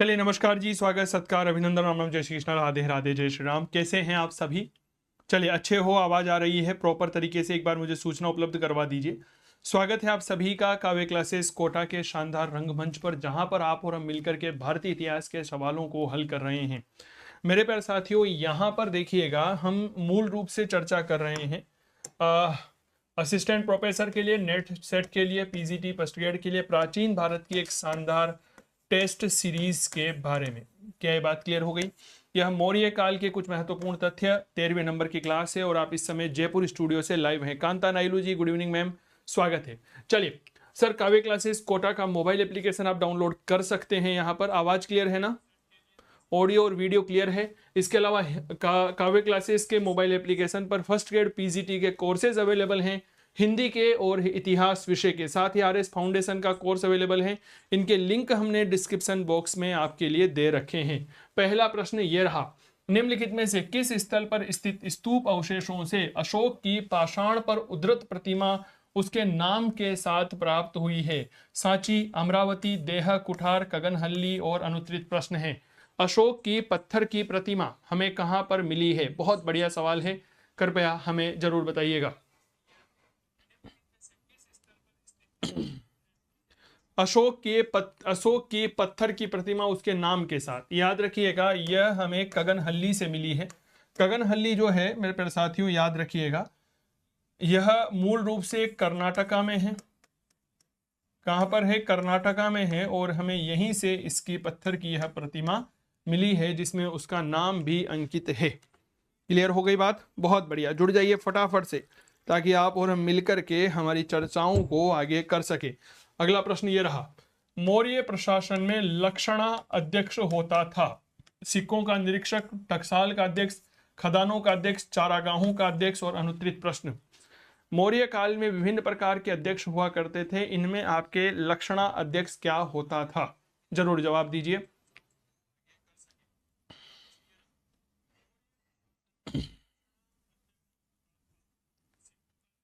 चलिए नमस्कार जी, स्वागत सत्कार अभिनंदन राम राम, जय श्री कृष्ण, राधे राधे, जय श्री राम। कैसे हैं आप सभी? चलिए अच्छे हो, आवाज आ रही है प्रॉपर तरीके से, एक बार मुझे सूचना उपलब्ध करवा दीजिए। स्वागत है आप सभी का काव्य क्लासेस कोटा के शानदार रंगमंच पर, जहां पर आप और हम मिलकर के भारतीय इतिहास के सवालों को हल कर रहे हैं। मेरे प्यारे साथियों, यहाँ पर देखिएगा, हम मूल रूप से चर्चा कर रहे हैं असिस्टेंट प्रोफेसर के लिए, नेट सेट के लिए, पीजीटी फर्स्ट ग्रेड के लिए प्राचीन भारत की एक शानदार टेस्ट सीरीज के बारे में। क्या ये बात क्लियर हो गई? यह मौर्य काल के कुछ महत्वपूर्ण तथ्य 13वें नंबर की क्लास है और आप इस समय जयपुर स्टूडियो से लाइव हैं। कांता नायलू जी, गुड इवनिंग मैम, स्वागत है। चलिए सर, काव्य क्लासेस कोटा का मोबाइल एप्लीकेशन आप डाउनलोड कर सकते हैं। यहाँ पर आवाज क्लियर है ना? ऑडियो और वीडियो क्लियर है? इसके अलावा काव्य क्लासेस के मोबाइल एप्लीकेशन पर फर्स्ट ग्रेड पीजीटी के कोर्सेज अवेलेबल हैं, हिंदी के और इतिहास विषय के, साथ ही आरएस फाउंडेशन का कोर्स अवेलेबल है। इनके लिंक हमने डिस्क्रिप्शन बॉक्स में आपके लिए दे रखे हैं। पहला प्रश्न ये रहा, निम्नलिखित में से किस स्थल पर स्थित स्तूप अवशेषों से अशोक की पाषाण पर उद्धृत प्रतिमा उसके नाम के साथ प्राप्त हुई है? सांची, अमरावती, देह, कुठार, कगनहल्ली और अनुत्तरित प्रश्न है। अशोक की पत्थर की प्रतिमा हमें कहां पर मिली है? बहुत बढ़िया सवाल है, कृपया हमें जरूर बताइएगा। अशोक की पत्थर की प्रतिमा उसके नाम के साथ, याद रखिएगा, यह हमें कगनहल्ली से मिली है। कगनहल्ली जो है मेरे प्यारे साथियों, याद रखिएगा, यह मूल रूप से कर्नाटका में है। कहां पर है? कर्नाटका में है, और हमें यहीं से इसकी पत्थर की यह प्रतिमा मिली है, जिसमें उसका नाम भी अंकित है। क्लियर हो गई बात? बहुत बढ़िया, जुड़ जाइए फटाफट से, ताकि आप और हम मिलकर के हमारी चर्चाओं को आगे कर सके। अगला प्रश्न ये रहा, मौर्य प्रशासन में लक्षणा अध्यक्ष होता था। सिक्कों का निरीक्षक, टकसाल का अध्यक्ष, खदानों का अध्यक्ष, चारागाहों का अध्यक्ष और अनुत्तरित प्रश्न। मौर्य काल में विभिन्न प्रकार के अध्यक्ष हुआ करते थे, इनमें आपके लक्षणा अध्यक्ष क्या होता था? जरूर जवाब दीजिए।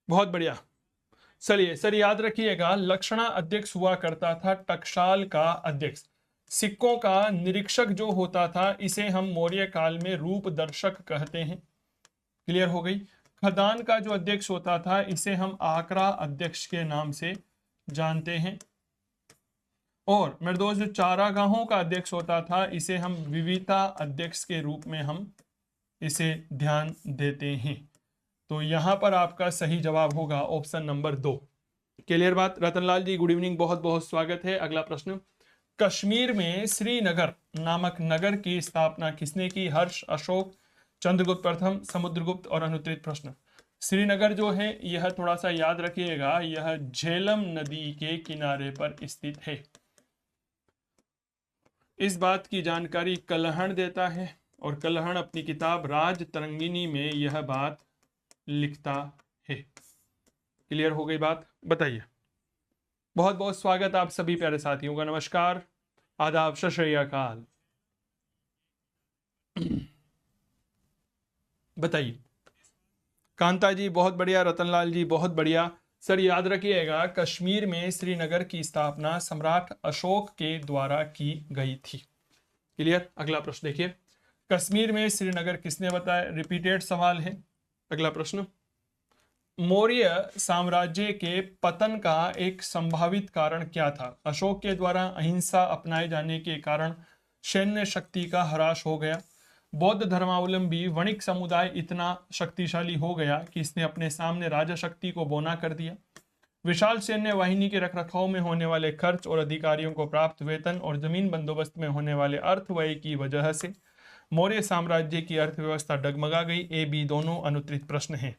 बहुत बढ़िया। चलिए सर, याद रखिएगा, लक्षणा अध्यक्ष हुआ करता था टकसाल का अध्यक्ष। सिक्कों का निरीक्षक जो होता था, इसे हम मौर्य काल में रूप दर्शक कहते हैं। क्लियर हो गई? खदान का जो अध्यक्ष होता था, इसे हम आकरा अध्यक्ष के नाम से जानते हैं। और मेरे दोस्त, जो चारागाहों का अध्यक्ष होता था, इसे हम विविता अध्यक्ष के रूप में हम इसे ध्यान देते हैं। तो यहां पर आपका सही जवाब होगा ऑप्शन नंबर 2। क्लियर बात? रतनलाल जी, गुड इवनिंग, बहुत बहुत स्वागत है। अगला प्रश्न, कश्मीर में श्रीनगर नामक नगर की स्थापना किसने की? हर्ष, अशोक, चंद्रगुप्त प्रथम, समुद्रगुप्त और अनुत्तरित प्रश्न। श्रीनगर जो है, यह थोड़ा सा याद रखिएगा, यह झेलम नदी के किनारे पर स्थित है। इस बात की जानकारी कलहण देता है, और कलहण अपनी किताब राज तरंगिनी में यह बात लिखता है। क्लियर हो गई बात? बताइए। बहुत बहुत स्वागत आप सभी प्यारे साथियों का, नमस्कार, आदाब, सत श्री अकाल। बताइए। कांता जी बहुत बढ़िया, रतनलाल जी बहुत बढ़िया। सर याद रखिएगा, कश्मीर में श्रीनगर की स्थापना सम्राट अशोक के द्वारा की गई थी। क्लियर? अगला प्रश्न देखिए, कश्मीर में श्रीनगर किसने बताया? रिपीटेड सवाल है। अगला प्रश्न, मौर्य साम्राज्य के पतन का एक संभावित कारण क्या था? अशोक के द्वारा अहिंसा अपनाए जाने के कारण सैन्य शक्ति का ह्रास हो गया। बौद्ध धर्मावलंबी वणिक समुदाय इतना शक्तिशाली हो गया कि इसने अपने सामने राजा शक्ति को बौना कर दिया। विशाल सैन्य वाहिनी के रखरखाव में होने वाले खर्च और अधिकारियों को प्राप्त वेतन और जमीन बंदोबस्त में होने वाले अर्थव्यय की वजह से मौर्य साम्राज्य की अर्थव्यवस्था डगमगा गई। ए बी दोनों अनुत्तरित प्रश्न हैं।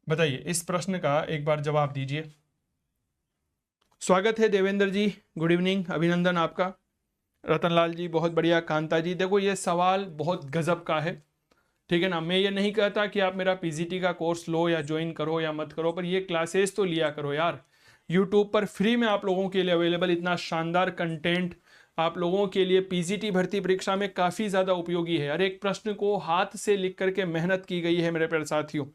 बताइए, इस प्रश्न का एक बार जवाब दीजिए। स्वागत है देवेंद्र जी, गुड इवनिंग, अभिनंदन आपका। रतनलाल जी बहुत बढ़िया। कांता जी, देखो ये सवाल बहुत गजब का है, ठीक है ना। मैं ये नहीं कहता कि आप मेरा पीजीटी का कोर्स लो या ज्वाइन करो या मत करो, पर ये क्लासेस तो लिया करो यार। यूट्यूब पर फ्री में आप लोगों के लिए अवेलेबल इतना शानदार कंटेंट आप लोगों के लिए पीजीटी भर्ती परीक्षा में काफ़ी ज़्यादा उपयोगी है। हर एक प्रश्न को हाथ से लिख करके मेहनत की गई है मेरे प्यारे साथियों।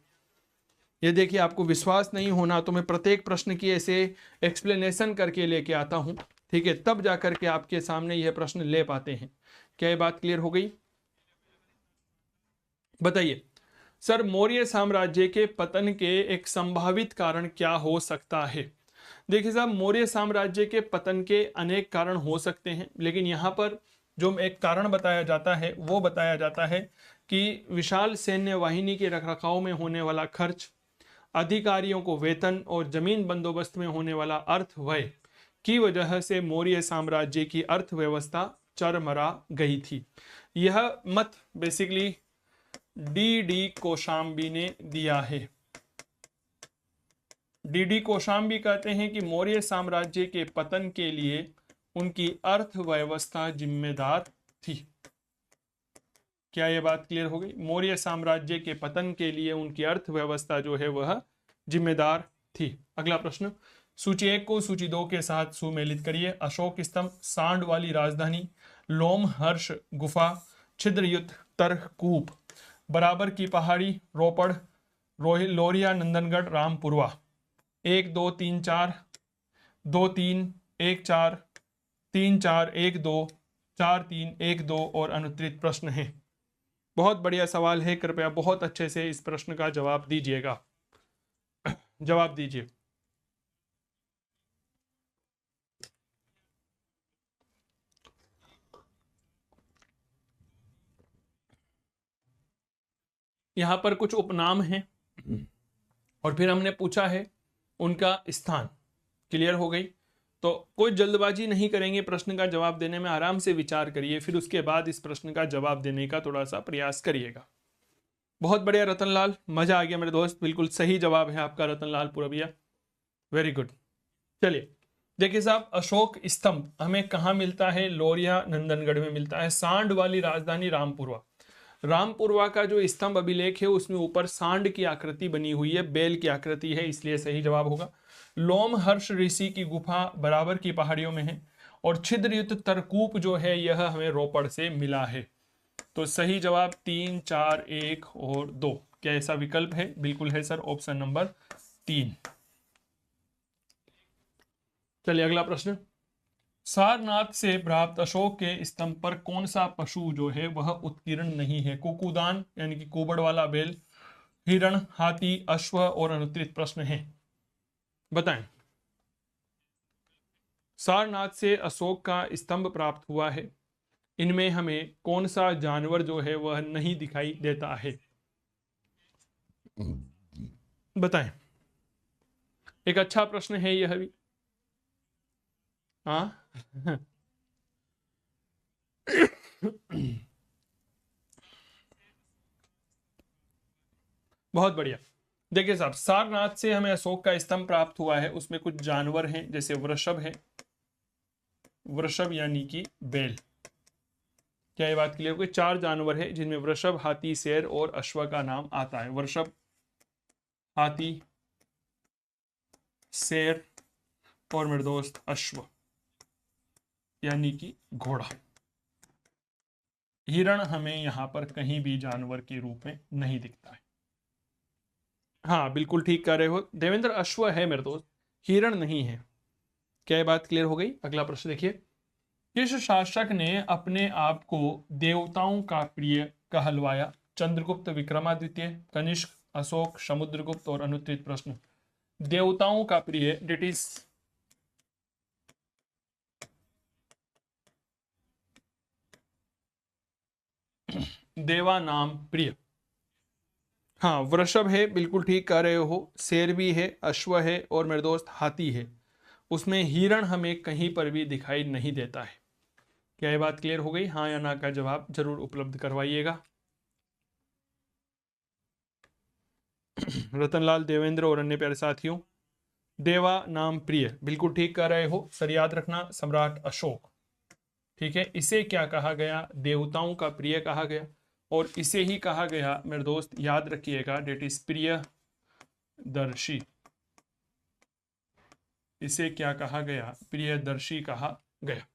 ये देखिए, आपको विश्वास नहीं होना तो मैं प्रत्येक प्रश्न की ऐसे एक्सप्लेनेशन करके लेके आता हूँ। ठीक है, तब जाकर के आपके सामने यह प्रश्न ले पाते हैं। क्या ये बात क्लियर हो गई? बताइए सर, मौर्य साम्राज्य के पतन के एक संभावित कारण क्या हो सकता है? देखिए साहब, मौर्य साम्राज्य के पतन के अनेक कारण हो सकते हैं, लेकिन यहाँ पर जो एक कारण बताया जाता है वो बताया जाता है कि विशाल सैन्य वाहिनी के रखरखाव में होने वाला खर्च, अधिकारियों को वेतन और जमीन बंदोबस्त में होने वाला अर्थव्यय की वजह से मौर्य साम्राज्य की अर्थव्यवस्था चरमरा गई थी। यह मत बेसिकली डी कोशाम्बी ने दिया है। डी कोशाम्बी कहते हैं कि मौर्य साम्राज्य के पतन के लिए उनकी अर्थव्यवस्था जिम्मेदार थी। क्या यह बात क्लियर हो गई? मौर्य साम्राज्य के पतन के लिए उनकी अर्थव्यवस्था जो है वह जिम्मेदार थी। अगला प्रश्न, सूची 1 को सूची 2 के साथ सुमेलित करिए। अशोक स्तंभ, सांड वाली राजधानी, लोमहर्ष गुफा, छिद्रयुक्त तरकूप, बराबर की पहाड़ी, रोपड़, लोरिया, नंदनगढ़, रामपुरवा। 1 2 3 4, 2 3 1 4, 3 4 1 2, 4 3 1 2 और अनुत्तरित प्रश्न है। बहुत बढ़िया सवाल है, कृपया बहुत अच्छे से इस प्रश्न का जवाब दीजिएगा। जवाब दीजिए। यहां पर कुछ उपनाम हैं और फिर हमने पूछा है उनका स्थान। क्लियर हो गई? तो कोई जल्दबाजी नहीं करेंगे, प्रश्न का जवाब देने में आराम से विचार करिए, फिर उसके बाद इस प्रश्न का जवाब देने का थोड़ा सा प्रयास करिएगा। बहुत बढ़िया रतनलाल, मजा आ गया मेरे दोस्त, बिल्कुल सही जवाब है आपका रतनलाल पुरबिया, वेरी गुड। चलिए देखिए साहब, अशोक स्तंभ हमें कहाँ मिलता है? लोरिया नंदनगढ़ में मिलता है। सांड वाली राजधानी रामपुरवा। रामपुरवा का जो स्तंभ अभिलेख है उसमें ऊपर सांड की आकृति बनी हुई है, बेल की आकृति है, इसलिए सही जवाब होगा। लोमहर्ष ऋषि की गुफा बराबर की पहाड़ियों में है। और छिद्रयुक्त तरकूप जो है यह हमें रोपड़ से मिला है। तो सही जवाब 3 4 1 और 2। क्या ऐसा विकल्प है? बिल्कुल है सर, ऑप्शन नंबर 3। चलिए अगला प्रश्न, सारनाथ से प्राप्त अशोक के स्तंभ पर कौन सा पशु जो है वह उत्कीर्ण नहीं है? कुकुदान यानी कि कुबड़ वाला बैल, हिरण, हाथी, अश्व और अनुत्तरित प्रश्न है। बताएं। सारनाथ से अशोक का स्तंभ प्राप्त हुआ है, इनमें हमें कौन सा जानवर जो है वह नहीं दिखाई देता है? बताएं। एक अच्छा प्रश्न है यह भी। हाँ बहुत बढ़िया। देखिए साहब, सारनाथ से हमें अशोक का स्तंभ प्राप्त हुआ है, उसमें कुछ जानवर हैं, जैसे वृषभ है, वृषभ यानी कि बैल। क्या ये बात क्लियर हो गई? 4 जानवर है जिनमें वृषभ, हाथी, शेर और अश्व का नाम आता है। वृषभ, हाथी, शेर और मेरे दोस्त अश्व यानी कि घोड़ा। हिरण हमें यहां पर कहीं भी जानवर के रूप में नहीं दिखता है। हाँ बिल्कुल ठीक कह रहे हो देवेंद्र, अश्व है मेरे दोस्त, हिरण नहीं है। क्या ये बात क्लियर हो गई? अगला प्रश्न देखिए, किस शासक ने अपने आप को देवताओं का प्रिय कहलवाया? चंद्रगुप्त, विक्रमादित्य, कनिष्क, अशोक, समुद्रगुप्त और अनुत्तरित प्रश्न। देवताओं का प्रिय, डेट इज देवा नाम प्रिय। हाँ वृषभ है, बिल्कुल ठीक कह रहे हो, शेर भी है, अश्व है और मेरे दोस्त हाथी है। उसमें हिरण हमें कहीं पर भी दिखाई नहीं देता है। क्या ये बात क्लियर हो गई? हाँ या ना का जवाब जरूर उपलब्ध करवाइएगा। रतनलाल, देवेंद्र और अन्य प्यारे साथियों, देवा नाम प्रिय बिल्कुल ठीक कर रहे हो सर, याद रखना सम्राट अशोक। ठीक है, इसे क्या कहा गया? देवताओं का प्रिय कहा गया। और इसे ही कहा गया मेरे दोस्त, याद रखिएगा, डेट इज प्रियदर्शी। इसे क्या कहा गया? प्रियदर्शी कहा गया।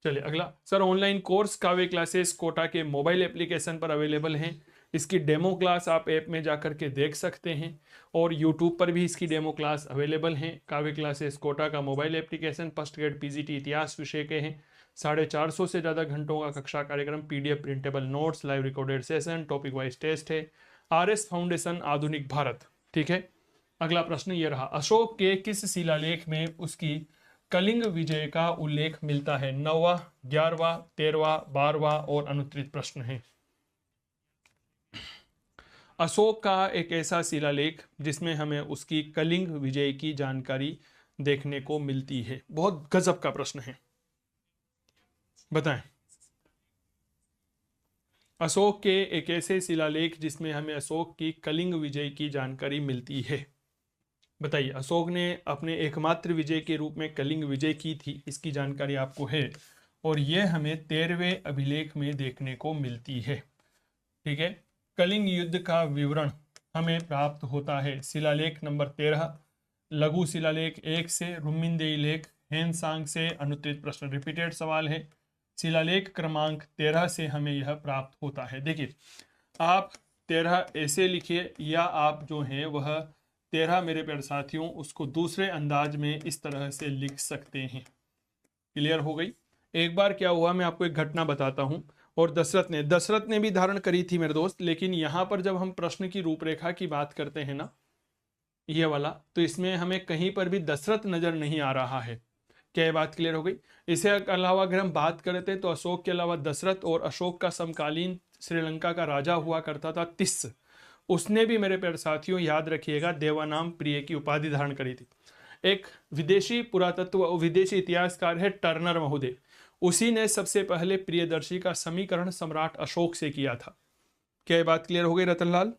चलिए अगला, सर ऑनलाइन कोर्स काव्य क्लासेस कोटा के मोबाइल एप्लीकेशन पर अवेलेबल हैं। इसकी डेमो क्लास आप ऐप में जाकर के देख सकते हैं और यूट्यूब पर भी इसकी डेमो क्लास अवेलेबल हैं। काव्य क्लासेस कोटा का mobile application first grade PGT इतिहास विषय के हैं। 450 से ज़्यादा घंटों का कक्षा कार्यक्रम, PDF printable notes, live recorded session, topic wise test है। आरएस फाउंडेशन आधुनिक भारत। ठीक है, अगला प्रश्न ये रहा, अशोक के किस शिलालेख में उसकी कलिंग विजय का उल्लेख मिलता है? 9वां, 11वां, 13वां, 12वां और अनुत्तरित प्रश्न है। अशोक का एक ऐसा शिलालेख जिसमें हमें उसकी कलिंग विजय की जानकारी देखने को मिलती है। बहुत गजब का प्रश्न है, बताएं। अशोक के एक ऐसे शिलालेख जिसमें हमें अशोक की कलिंग विजय की जानकारी मिलती है, बताइए। अशोक ने अपने एकमात्र विजय के रूप में कलिंग विजय की थी, इसकी जानकारी आपको है और यह हमें 13वें अभिलेख में देखने को मिलती है। ठीक है, कलिंग युद्ध का विवरण हमें प्राप्त होता है शिलालेख नंबर 13, लघु शिलालेख 1 से, रुमिनदेई लेख हेनसांग से। अनुत्तरित प्रश्न रिपीटेड सवाल है। शिलालेख क्रमांक 13 से हमें यह प्राप्त होता है। देखिए, आप 13 ऐसे लिखिए या आप जो है वह 13 मेरे प्यारे साथियों उसको दूसरे अंदाज में इस तरह से लिख सकते हैं। क्लियर हो गई? एक बार क्या हुआ, मैं आपको एक घटना बताता हूं। और दशरथ ने भी धारण करी थी मेरे दोस्त, लेकिन यहां पर जब हम प्रश्न की रूपरेखा की बात करते हैं ना, ये वाला, तो इसमें हमें कहीं पर भी दशरथ नजर नहीं आ रहा है। क्या ये बात क्लियर हो गई? इसके अलावा अगर हम बात करते तो अशोक के अलावा दशरथ और अशोक का समकालीन श्रीलंका का राजा हुआ करता था तिस्स, उसने भी मेरे प्यारे साथियों याद रखिएगा देवानाम प्रिय की उपाधि धारण करी थी। एक विदेशी पुरातत्व विदेशी इतिहासकार है टर्नर महोदय, उसी ने सबसे पहले प्रियदर्शी का समीकरण सम्राट अशोक से किया था। क्या ये बात क्लियर हो गई रतनलाल?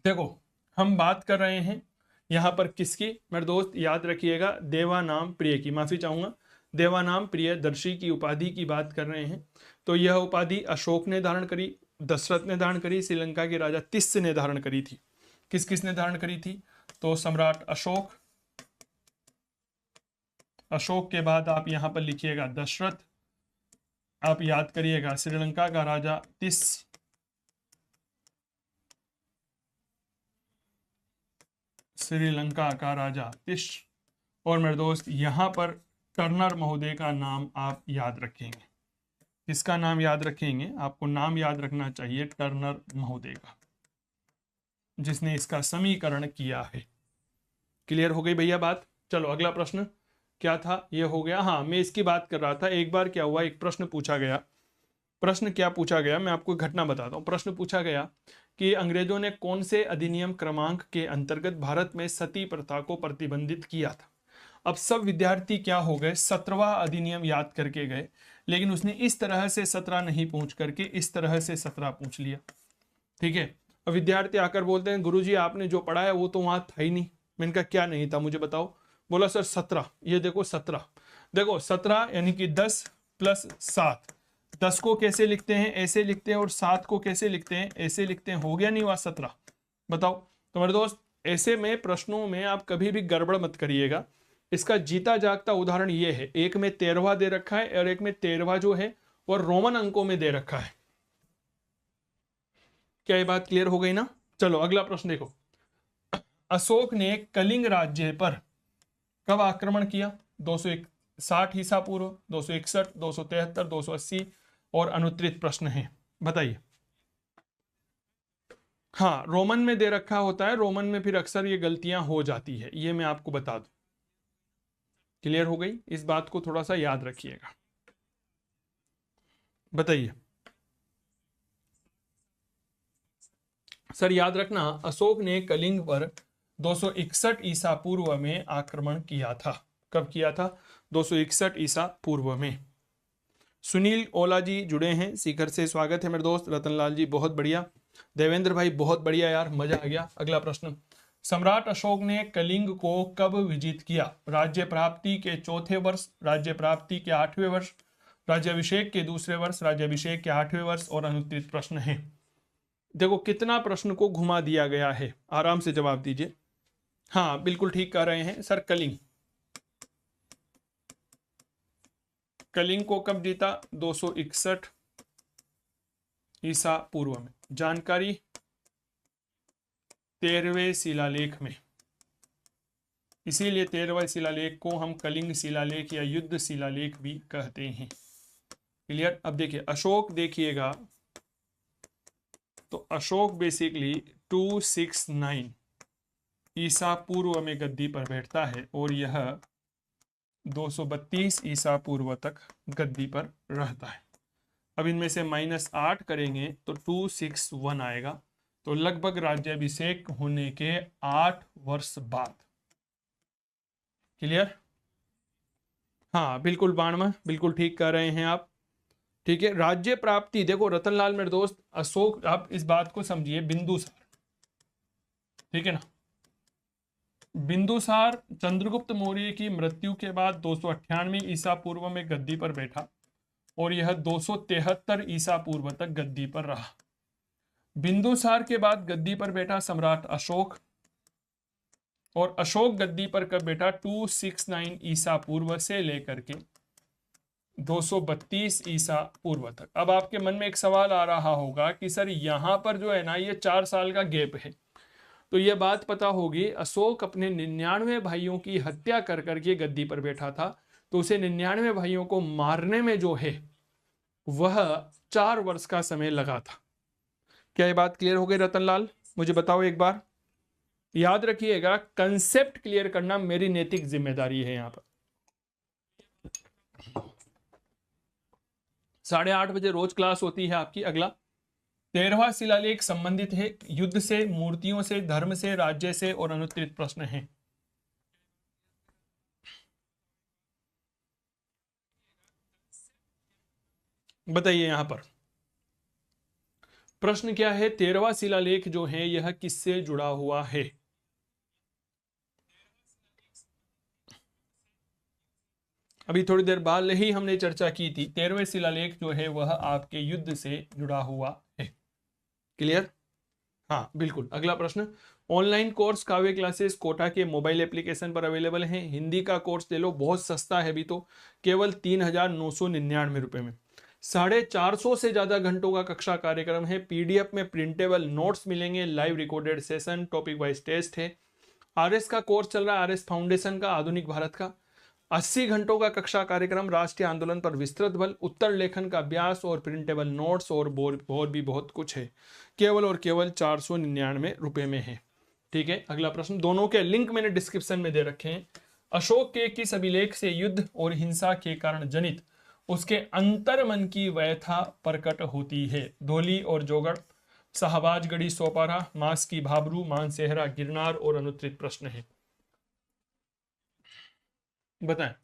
देखो, हम बात कर रहे हैं यहां पर किसकी मेरे दोस्त, याद रखिएगा देवानाम प्रिय की, माफी चाहूंगा, देवानाम प्रियदर्शी की उपाधि की बात कर रहे हैं। तो यह उपाधि अशोक ने धारण करी, दशरथ ने धारण करी, श्रीलंका के राजा तिस्स ने धारण करी थी। किस किस ने धारण करी थी? तो सम्राट अशोक, अशोक के बाद आप यहां पर लिखिएगा दशरथ, आप याद करिएगा श्रीलंका का राजा तिस्स, श्रीलंका का राजा तिस्स, और मेरे दोस्त यहां पर टर्नर महोदय का नाम आप याद रखेंगे। किसका नाम याद रखेंगे? आपको नाम याद रखना चाहिए टर्नर महोदय का, जिसने इसका समीकरण किया है। क्लियर हो गई भैया बात? चलो अगला प्रश्न क्या था, ये हो गया। हाँ, मैं इसकी बात कर रहा था। एक बार क्या हुआ, एक प्रश्न पूछा गया। प्रश्न क्या पूछा गया, मैं आपको घटना बताता हूँ। प्रश्न पूछा गया कि अंग्रेजों ने कौन से अधिनियम क्रमांक के अंतर्गत भारत में सती प्रथा को प्रतिबंधित किया था। अब सब विद्यार्थी क्या हो गए, 17वां अधिनियम याद करके गए, लेकिन उसने इस तरह से 17 नहीं पूछ करके इस तरह से 17 पूछ लिया। ठीक है, अब विद्यार्थी आकर बोलते हैं गुरुजी आपने जो पढ़ा है वो तो वहां था ही नहीं। मैंने कहा क्या नहीं था मुझे बताओ। बोला सर 17, ये देखो 17, देखो 17 यानी कि 10 + 7, 10 को कैसे लिखते हैं, ऐसे लिखते हैं, और 7 को कैसे लिखते हैं, ऐसे लिखते हैं। हो गया नहीं हुआ 17? बताओ। तो मेरे दोस्त ऐसे में प्रश्नों में आप कभी भी गड़बड़ मत करिएगा। इसका जीता जागता उदाहरण ये है, एक में 13वां दे रखा है और एक में 13वां जो है वो रोमन अंकों में दे रखा है। क्या ये बात क्लियर हो गई ना? चलो अगला प्रश्न देखो। अशोक ने कलिंग राज्य पर कब आक्रमण किया? 260 ईसा पूर्व, 261, 273, 280 और अनुत्तरित प्रश्न है, बताइए। हाँ, रोमन में दे रखा होता है, रोमन में फिर अक्सर ये गलतियां हो जाती है, ये मैं आपको बता दूं। क्लियर हो गई? इस बात को थोड़ा सा याद रखिएगा। बताइए सर, याद रखना अशोक ने कलिंग पर 261 ईसा पूर्व में आक्रमण किया था। कब किया था? 261 ईसा पूर्व में। सुनील ओला जी जुड़े हैं, सीकर से स्वागत है मेरे दोस्त। रतनलाल जी बहुत बढ़िया, देवेंद्र भाई बहुत बढ़िया यार, मजा आ गया। अगला प्रश्न, सम्राट अशोक ने कलिंग को कब विजित किया? राज्य प्राप्ति के 4थे वर्ष, राज्य प्राप्ति के 8वें वर्ष, राज्याभिषेक के 2रे वर्ष, राज्याभिषेक के 8वें वर्ष और अनुत्तरित प्रश्न है। देखो कितना प्रश्न को घुमा दिया गया है, आराम से जवाब दीजिए। हाँ बिल्कुल ठीक कह रहे हैं सर, कलिंग। कलिंग को कब जीता? 261 ईसा पूर्व में। जानकारी 13वें शिलालेख में, इसीलिए 13वां शिलालेख को हम कलिंग शिलालेख या युद्ध शिलालेख भी कहते हैं। क्लियर। अब देखिए अशोक, देखिएगा तो अशोक बेसिकली 269 ईसा पूर्व में गद्दी पर बैठता है और यह 232 ईसा पूर्व तक गद्दी पर रहता है। अब इनमें से -8 करेंगे तो 261 आएगा, तो लगभग राज्याभिषेक होने के 8 वर्ष बाद। क्लियर। हाँ बिल्कुल बाणवा, बिल्कुल ठीक कह रहे हैं आप। ठीक है, राज्य प्राप्ति देखो रतनलाल मेरे दोस्त, अशोक, आप इस बात को समझिए, बिंदुसार, ठीक है ना, बिंदुसार चंद्रगुप्त मौर्य की मृत्यु के बाद 298 ईसा पूर्व में गद्दी पर बैठा और यह 273 ईसा पूर्व तक गद्दी पर रहा। बिंदुसार के बाद गद्दी पर बैठा सम्राट अशोक, और अशोक गद्दी पर कब बैठा? 269 ईसा पूर्व से लेकर के 232 ईसा पूर्व तक। अब आपके मन में एक सवाल आ रहा होगा कि सर यहां पर जो है ना ये 4 साल का गैप है, तो यह बात पता होगी अशोक अपने 99 भाइयों की हत्या कर करके गद्दी पर बैठा था, तो उसे 99 भाइयों को मारने में जो है वह 4 वर्ष का समय लगा था। क्या ये बात क्लियर हो गई रतनलाल? मुझे बताओ एक बार। याद रखिएगा, कंसेप्ट क्लियर करना मेरी नैतिक जिम्मेदारी है। यहां पर 8:30 बजे रोज क्लास होती है आपकी। अगला 13वां शिलालेख संबंधित है युद्ध से, मूर्तियों से, धर्म से, राज्य से और अनुत्तरित प्रश्न है। बताइए यहां पर प्रश्न क्या है? 13वां शिलालेख जो है यह किससे जुड़ा हुआ है? अभी थोड़ी देर बाद ही हमने चर्चा की थी, 13वें शिलालेख जो है वह आपके युद्ध से जुड़ा हुआ है। क्लियर। हाँ बिल्कुल। अगला प्रश्न, ऑनलाइन कोर्स काव्य क्लासेस कोटा के मोबाइल एप्लीकेशन पर अवेलेबल हैं। हिंदी का कोर्स ले लो, बहुत सस्ता है अभी तो, केवल 3,999 रुपए में। 450 से ज्यादा घंटों का कक्षा कार्यक्रम है। पीडीएफ में प्रिंटेबल नोट्स मिलेंगे, live recorded session, topic wise test है। आरएस का कोर्स चल रहा है, आरएस फाउंडेशन का, आधुनिक भारत का। 80 घंटों का कक्षा कार्यक्रम, राष्ट्रीय आंदोलन पर विस्तृत बल, उत्तर लेखन का अभ्यास और प्रिंटेबल नोट्स और भी बहुत कुछ है। केवल और केवल 499 रुपए में है। ठीक है। अगला प्रश्न, दोनों के लिंक मैंने डिस्क्रिप्शन में दे रखे हैं। अशोक के किस अभिलेख से युद्ध और हिंसा के कारण जनित उसके अंतर मन की व्यथा प्रकट होती है? धोली और जोगड़, शाहबाजगढ़ी सोपारा, मास की भाबरू, मानसेहरा, गिरनार और अनुत्तरित प्रश्न है। बताएं।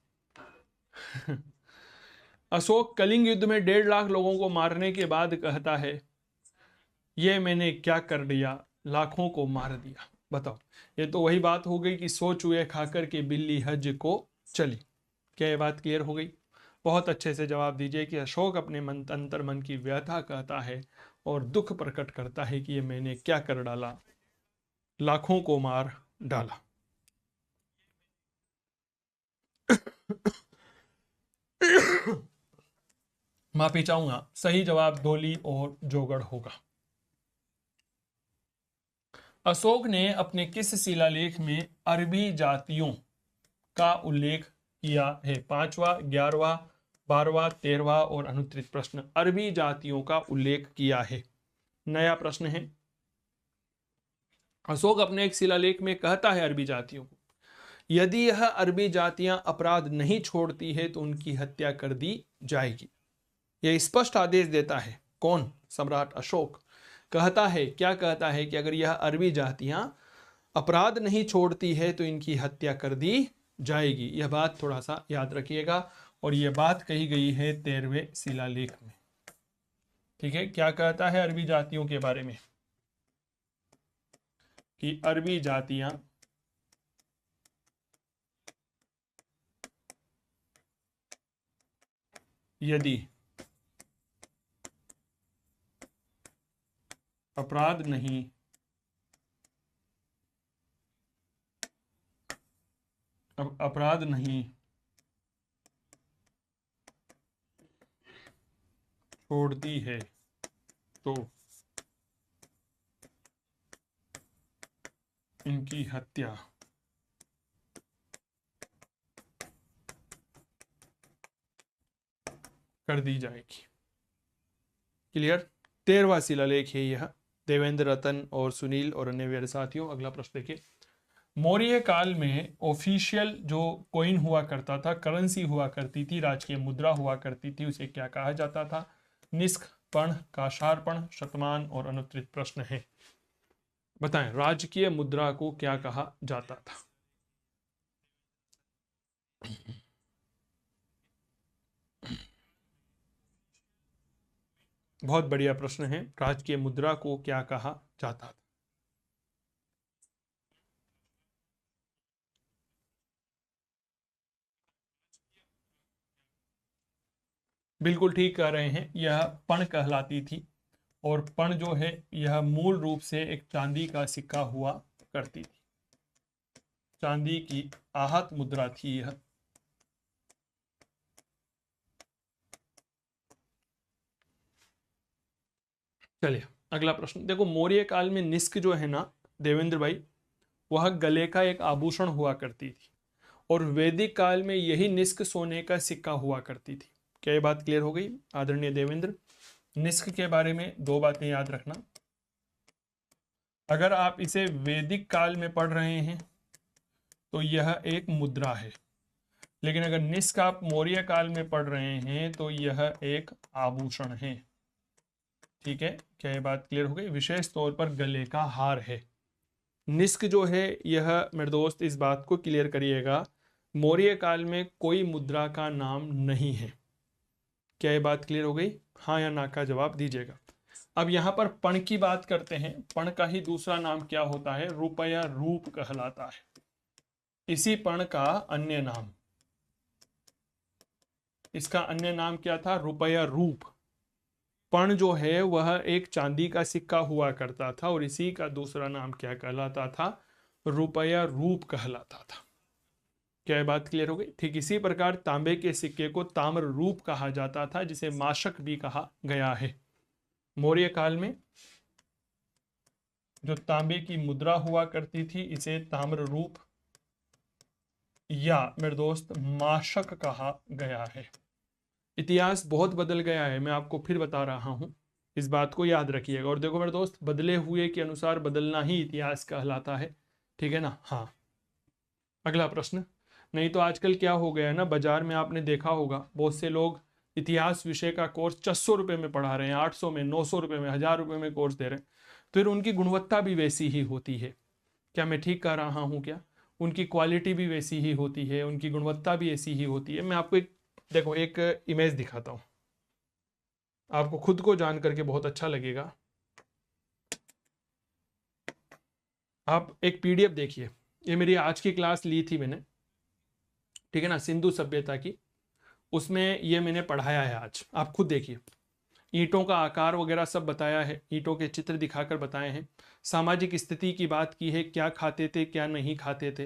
अशोक कलिंग युद्ध में 1.5 लाख लोगों को मारने के बाद कहता है, ये मैंने क्या कर दिया, लाखों को मार दिया। बताओ, ये तो वही बात हो गई कि 100 चूहे खाकर के बिल्ली हज को चली। क्या ये बात क्लियर हो गई? बहुत अच्छे से जवाब दीजिए कि अशोक अपने मन अंतर मन की व्यथा कहता है और दुख प्रकट करता है कि ये मैंने क्या कर डाला, लाखों को मार डाला। माफी चाहूंगा, सही जवाब धोली और जोगड़ होगा। अशोक ने अपने किस शिलालेख में अरबी जातियों का उल्लेख किया है? 5वां, 11वां, 12वां, 13वां और अनुत्तरित प्रश्न। अरबी जातियों का उल्लेख किया है। नया प्रश्न है। अशोक अपने एक शिलालेख में कहता है अरबी जातियों को, यदि यह अरबी जातियां अपराध नहीं छोड़ती है तो उनकी हत्या कर दी जाएगी। यह स्पष्ट आदेश देता है। कौन? सम्राट अशोक। कहता है, क्या कहता है कि अगर यह अरबी जातियां अपराध नहीं छोड़ती है तो इनकी हत्या कर दी जाएगी। यह बात थोड़ा सा याद रखिएगा, और यह बात कही गई है 13वें शिलालेख में। ठीक है। क्या कहता है अरबी जातियों के बारे में? कि अरबी जातियां यदि अपराध नहीं छोड़ती है तो इनकी हत्या कर दी जाएगी। क्लियर। 13वां शिलालेख है यह। देवेंद्र, रतन और सुनील और अन्य मेरे साथियों, अगला प्रश्न देखिए। मौर्य काल में ऑफिशियल जो कॉइन हुआ करता था, करेंसी हुआ करती थी, राजकीय मुद्रा हुआ करती थी, उसे क्या कहा जाता था? निष्क, पर्ण, काशारपण, शतमान और अनुत्तरित प्रश्न है। बताएं, राजकीय मुद्रा को क्या कहा जाता था? बहुत बढ़िया प्रश्न है। राजकीय मुद्रा को क्या कहा जाता था? बिल्कुल ठीक कह रहे हैं, यह पण कहलाती थी। और पण जो है यह मूल रूप से एक चांदी का सिक्का हुआ करती थी, चांदी की आहत मुद्रा थी यह। चलिए अगला प्रश्न देखो। मौर्य काल में निष्क जो है ना देवेंद्र भाई, वह गले का एक आभूषण हुआ करती थी। और वैदिक काल में यही निष्क सोने का सिक्का हुआ करती थी। क्या ये बात क्लियर हो गई आदरणीय देवेंद्र? निष्क के बारे में दो बातें याद रखना। अगर आप इसे वैदिक काल में पढ़ रहे हैं तो यह एक मुद्रा है, लेकिन अगर निष्क आप मौर्य काल में पढ़ रहे हैं तो यह एक आभूषण है। ठीक है, क्या ये बात क्लियर हो गई? विशेष तौर पर गले का हार है। निष्क जो है यह, मेरे दोस्त इस बात को क्लियर करिएगा, मौर्य काल में कोई मुद्रा का नाम नहीं है। क्या ये बात क्लियर हो गई? हाँ या ना का जवाब दीजिएगा। अब यहां पर पण की बात करते हैं। पण का ही दूसरा नाम क्या होता है? रुपया रूप कहलाता है। इसी पण का अन्य नाम, इसका अन्य नाम क्या था? रुपया रूप। पण जो है वह एक चांदी का सिक्का हुआ करता था और इसी का दूसरा नाम क्या कहलाता था? रुपया रूप कहलाता था। क्या ये बात क्लियर हो गई? ठीक इसी प्रकार तांबे के सिक्के को ताम्र रूप कहा जाता था, जिसे माशक भी कहा गया है। मौर्य काल में जो तांबे की मुद्रा हुआ करती थी इसे ताम्र रूप या मेरे दोस्त माशक कहा गया है। इतिहास बहुत बदल गया है, मैं आपको फिर बता रहा हूं, इस बात को याद रखिएगा। और देखो मेरे दोस्त, बदले हुए के अनुसार बदलना ही इतिहास कहलाता है। ठीक है ना? हाँ, अगला प्रश्न। नहीं तो आजकल क्या हो गया है ना, बाजार में आपने देखा होगा बहुत से लोग इतिहास विषय का कोर्स 600 रुपये में पढ़ा रहे हैं, 800 में, 900 रुपये में, 1000 रुपये में कोर्स दे रहे हैं। फिर उनकी गुणवत्ता भी वैसी ही होती है। क्या मैं ठीक कह रहा हूँ क्या? उनकी क्वालिटी भी वैसी ही होती है, उनकी गुणवत्ता भी ऐसी ही होती है। मैं आपको एक देखो एक इमेज दिखाता हूँ, आपको खुद को जान करके बहुत अच्छा लगेगा। आप एक पीडीएफ देखिए, ये मेरी आज की क्लास ली थी मैंने, ठीक है ना, सिंधु सभ्यता की। उसमें ये मैंने पढ़ाया है आज, आप खुद देखिए। ईंटों का आकार वगैरह सब बताया है, ईंटों के चित्र दिखाकर बताए हैं, सामाजिक स्थिति की बात की है, क्या खाते थे क्या नहीं खाते थे,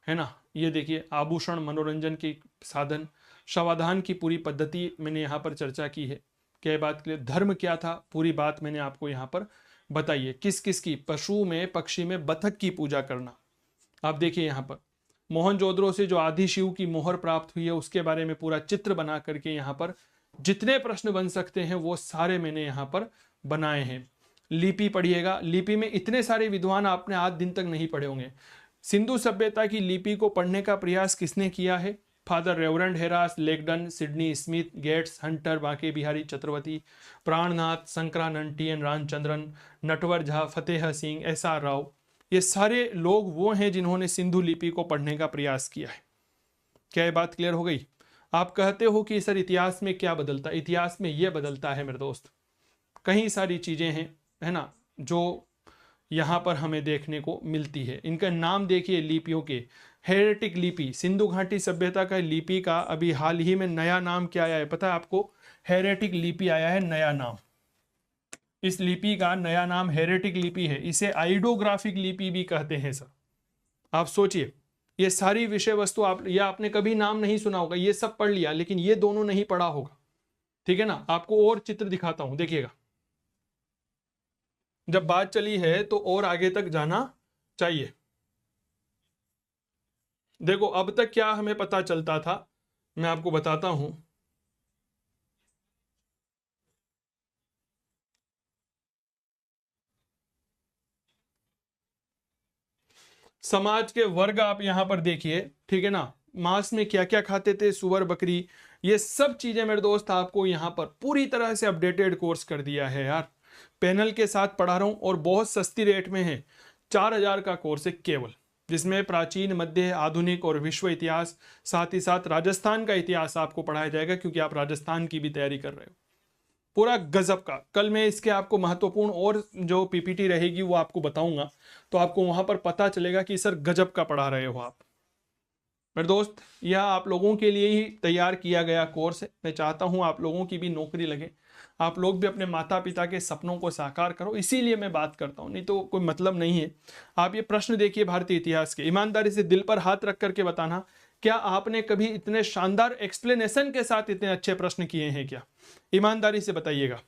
है ना। ये देखिए आभूषण, मनोरंजन के साधन, शवाधान की पूरी पद्धति मैंने यहाँ पर चर्चा की है। क्या बात के लिए धर्म क्या था, पूरी बात मैंने आपको यहाँ पर बताई है। किस किस की, पशु में, पक्षी में बतख की पूजा करना। आप देखिए यहाँ पर मोहनजोदड़ो से जो आदि शिव की मोहर प्राप्त हुई है उसके बारे में पूरा चित्र बना करके यहाँ पर जितने प्रश्न बन सकते हैं वो सारे मैंने यहाँ पर बनाए हैं। लिपि पढ़िएगा, लिपि में इतने सारे विद्वान आपने आज दिन तक नहीं पढ़े होंगे। सिंधु सभ्यता की लिपि को पढ़ने का प्रयास किसने किया है? Father reverend Heras, Langdon, Sidney Smith, Gates, Hunter, Banke Bihari Chaturvedi, Prannath, Shankaranand, T N. Ramachandran, Natwar Jha, Fateh Singh, S R. Rao, ये सारे लोग वो हैं जिन्होंने सिंधु लिपि को पढ़ने का प्रयास किया है। क्या ये बात क्लियर हो गई? आप कहते हो कि सर इतिहास में क्या बदलता है? इतिहास में ये बदलता है मेरे दोस्त, कई सारी चीजें हैं, है ना, जो यहाँ पर हमें देखने को मिलती है। इनका नाम देखिए लिपियों के, हेरेटिक लिपि, सिंधु घाटी सभ्यता का लिपि का अभी हाल ही में नया नाम क्या आया है पता है आपको? हेरेटिक लिपि आया है, नया नाम। इस लिपि का नया नाम हेरेटिक लिपि है। इसे आइडोग्राफिक लिपि भी कहते हैं सर। आप सोचिए, ये सारी विषय वस्तु आप, या आपने कभी नाम नहीं सुना होगा, ये सब पढ़ लिया लेकिन ये दोनों नहीं पढ़ा होगा। ठीक है ना? आपको और चित्र दिखाता हूं, देखिएगा। जब बात चली है तो और आगे तक जाना चाहिए। देखो अब तक क्या हमें पता चलता था, मैं आपको बताता हूं। समाज के वर्ग आप यहां पर देखिए, ठीक है ना, मांस में क्या क्या खाते थे, सुअर बकरी, ये सब चीजें मेरे दोस्त आपको यहां पर पूरी तरह से अपडेटेड कोर्स कर दिया है यार। पैनल के साथ पढ़ा रहा हूं और बहुत सस्ती रेट में है। 4,000 का कोर्स है केवल, जिसमें प्राचीन, मध्य, आधुनिक और विश्व इतिहास, साथ ही साथ राजस्थान का इतिहास आपको पढ़ाया जाएगा, क्योंकि आप राजस्थान की भी तैयारी कर रहे हो। पूरा गजब का। कल मैं इसके आपको महत्वपूर्ण और जो पीपीटी रहेगी वो आपको बताऊंगा, तो आपको वहां पर पता चलेगा कि सर गजब का पढ़ा रहे हो आप। मेरे दोस्त, यह आप लोगों के लिए ही तैयार किया गया कोर्स है। मैं चाहता हूं आप लोगों की भी नौकरी लगे, आप लोग भी अपने माता पिता के सपनों को साकार करो, इसीलिए मैं बात करता हूं, नहीं तो कोई मतलब नहीं है। आप ये प्रश्न देखिए भारतीय इतिहास के, ईमानदारी से दिल पर हाथ रख करके बताना, क्या आपने कभी इतने शानदार एक्सप्लेनेशन के साथ इतने अच्छे प्रश्न किए हैं क्या? ईमानदारी से बताइएगा।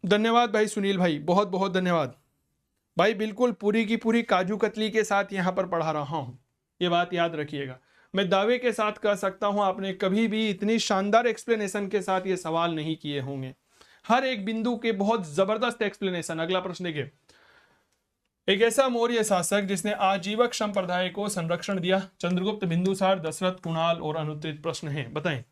धन्यवाद भाई सुनील भाई, बहुत बहुत धन्यवाद भाई। बिल्कुल पूरी की पूरी काजू कतली के साथ यहां पर पढ़ा रहा हूं, ये बात याद रखिएगा। मैं दावे के साथ कह सकता हूं आपने कभी भी इतनी शानदार एक्सप्लेनेशन के साथ ये सवाल नहीं किए होंगे, हर एक बिंदु के बहुत जबरदस्त एक्सप्लेनेशन। अगला प्रश्न देखिए, एक ऐसा मौर्य शासक जिसने आजीवक संप्रदाय को संरक्षण दिया, चंद्रगुप्त, बिंदुसार, दशरथ, कुणाल और अनुत्तरित प्रश्न है, बताएं।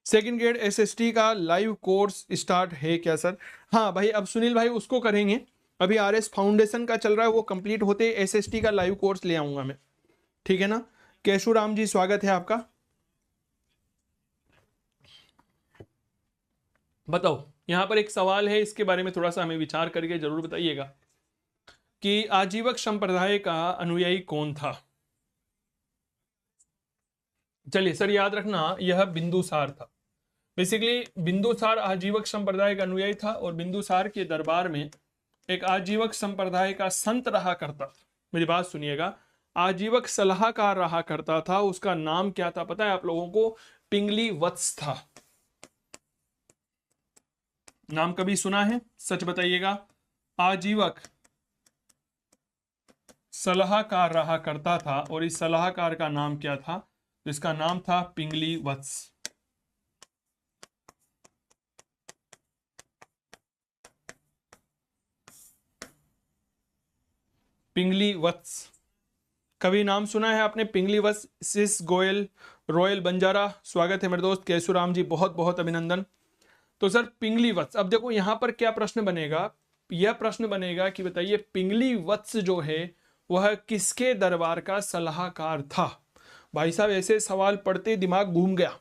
सेकंड ग्रेड एसएसटी का लाइव कोर्स स्टार्ट है क्या सर? हाँ भाई, अब सुनील भाई उसको करेंगे, अभी आरएस फाउंडेशन का चल रहा है, वो कंप्लीट होते एसएसटी का लाइव कोर्स ले आऊंगा मैं, ठीक है ना। केशुराम जी स्वागत है आपका। बताओ, यहां पर एक सवाल है, इसके बारे में थोड़ा सा हमें विचार करके जरूर बताइएगा कि आजीवक संप्रदाय का अनुयायी कौन था। चलिए सर, याद रखना यह बिंदुसार था। बेसिकली बिंदुसार आजीवक संप्रदाय का अनुयायी था, और बिंदुसार के दरबार में एक आजीवक संप्रदाय का संत रहा करता था। मेरी बात सुनिएगा, आजीवक सलाहकार रहा करता था, उसका नाम क्या था पता है आप लोगों को? पिंगली वत्स था। नाम कभी सुना है? सच बताइएगा। आजीवक सलाहकार रहा करता था, और इस सलाहकार का नाम क्या था? इसका नाम था पिंगली वत्स। पिंगली वत्स, कभी नाम सुना है आपने? पिंगली वत्स, सिस गोयल, रॉयल बंजारा, स्वागत है मेरे दोस्त केशुराम जी, बहुत बहुत अभिनंदन। तो सर पिंगली वत्स, अब देखो यहां पर क्या प्रश्न बनेगा, यह प्रश्न बनेगा कि बताइए पिंगली वत्स जो है वह किसके दरबार का सलाहकार था? भाई साहब, ऐसे सवाल पढ़ते दिमाग घूम गया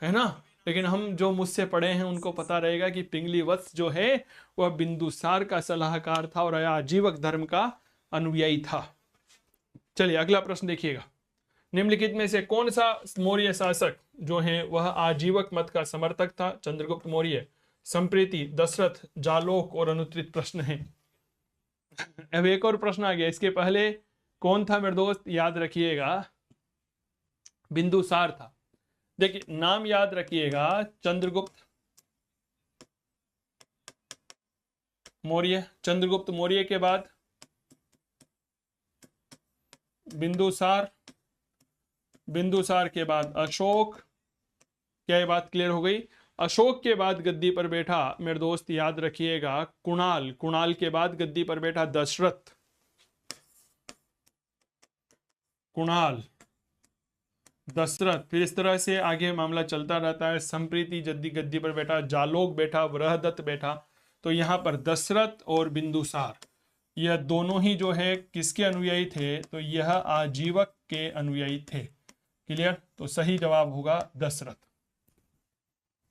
है ना, लेकिन हम जो मुझसे पढ़े हैं उनको पता रहेगा कि पिंगली वत्स जो है वह बिंदुसार का सलाहकार था और आजीवक धर्म का अनुयायी था। चलिए अगला प्रश्न देखिएगा, निम्नलिखित में से कौन सा मौर्य शासक जो है वह आजीवक मत का समर्थक था? चंद्रगुप्त मौर्य, संप्रीति, दशरथ, जालोक और अनुत्तरित प्रश्न है। अब एक और प्रश्न आ गया, इसके पहले कौन था मेरे दोस्त? याद रखिएगा, बिंदुसार था। देखिए नाम याद रखिएगा, चंद्रगुप्त मौर्य, चंद्रगुप्त मौर्य के बाद बिंदुसार, बिंदुसार के बाद अशोक। क्या ये बात क्लियर हो गई? अशोक के बाद गद्दी पर बैठा मेरे दोस्त, याद रखिएगा, कुणाल, कुणाल के बाद गद्दी पर बैठा दशरथ, कुणाल, दशरथ, फिर इस तरह से आगे मामला चलता रहता है। संप्रीति जद्दी गद्दी पर बैठा, जालोक बैठा, बृहदत्त बैठा। तो यहां पर दशरथ और बिंदुसार यह दोनों ही जो है किसके अनुयायी थे? तो यह आजीवक के अनुयायी थे। क्लियर? तो सही जवाब होगा दशरथ।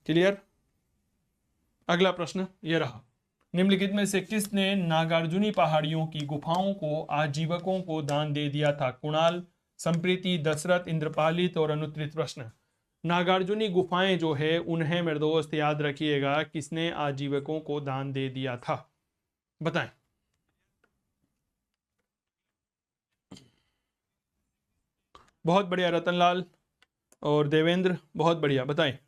क्लियर? अगला प्रश्न यह रहा, निम्नलिखित में से किसने नागार्जुनी पहाड़ियों की गुफाओं को आजीवकों को दान दे दिया था? कुणाल, संप्रीति, दशरथ, इंद्रपालित और अनुत्तरित प्रश्न। नागार्जुनी गुफाएं जो है उन्हें मेरे दोस्त याद रखिएगा किसने आजीवकों को दान दे दिया था? बताएं। बहुत बढ़िया रतनलाल, और देवेंद्र बहुत बढ़िया, बताएं।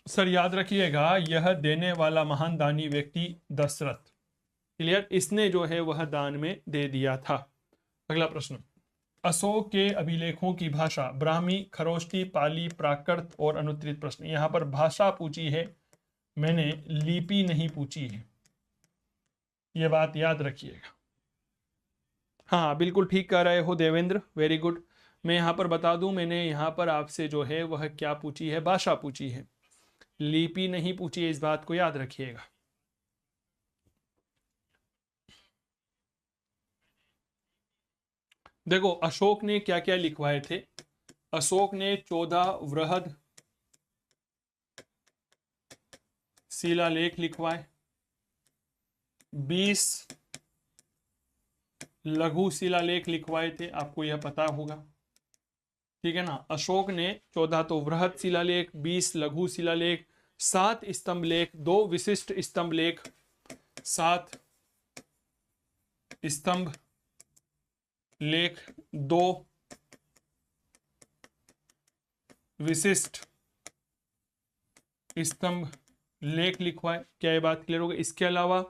सर याद रखिएगा, यह देने वाला महान दानी व्यक्ति दशरथ, क्लियर, इसने जो है वह दान में दे दिया था। अगला प्रश्न, अशोक के अभिलेखों की भाषा ब्राह्मी, खरोष्टी, पाली, प्राकृत और अनुत्तरित। प्रश्न, यहां पर भाषा पूछी है, मैंने लिपि नहीं पूछी है, यह बात याद रखिएगा। हाँ बिल्कुल ठीक कह रहे हो देवेंद्र, वेरी गुड। मैं यहाँ पर बता दूं, मैंने यहाँ पर आपसे जो है वह क्या पूछी है, भाषा पूछी है, लिपि नहीं पूछी है, इस बात को याद रखिएगा। देखो अशोक ने क्या क्या लिखवाए थे, अशोक ने 14 वृहद शिलालेख लिखवाए, 20 लघु शिलालेख लिखवाए थे, आपको यह पता होगा, ठीक है ना। अशोक ने 14 तो वृहद शिलालेख, 20 लघु शिलालेख, 7 स्तंभ लेख, 2 विशिष्ट स्तंभ लेख, 7 स्तंभ लेख, 2 विशिष्ट स्तंभ लेख लिखवाए। क्या ये बात क्लियर हो गई? इसके अलावा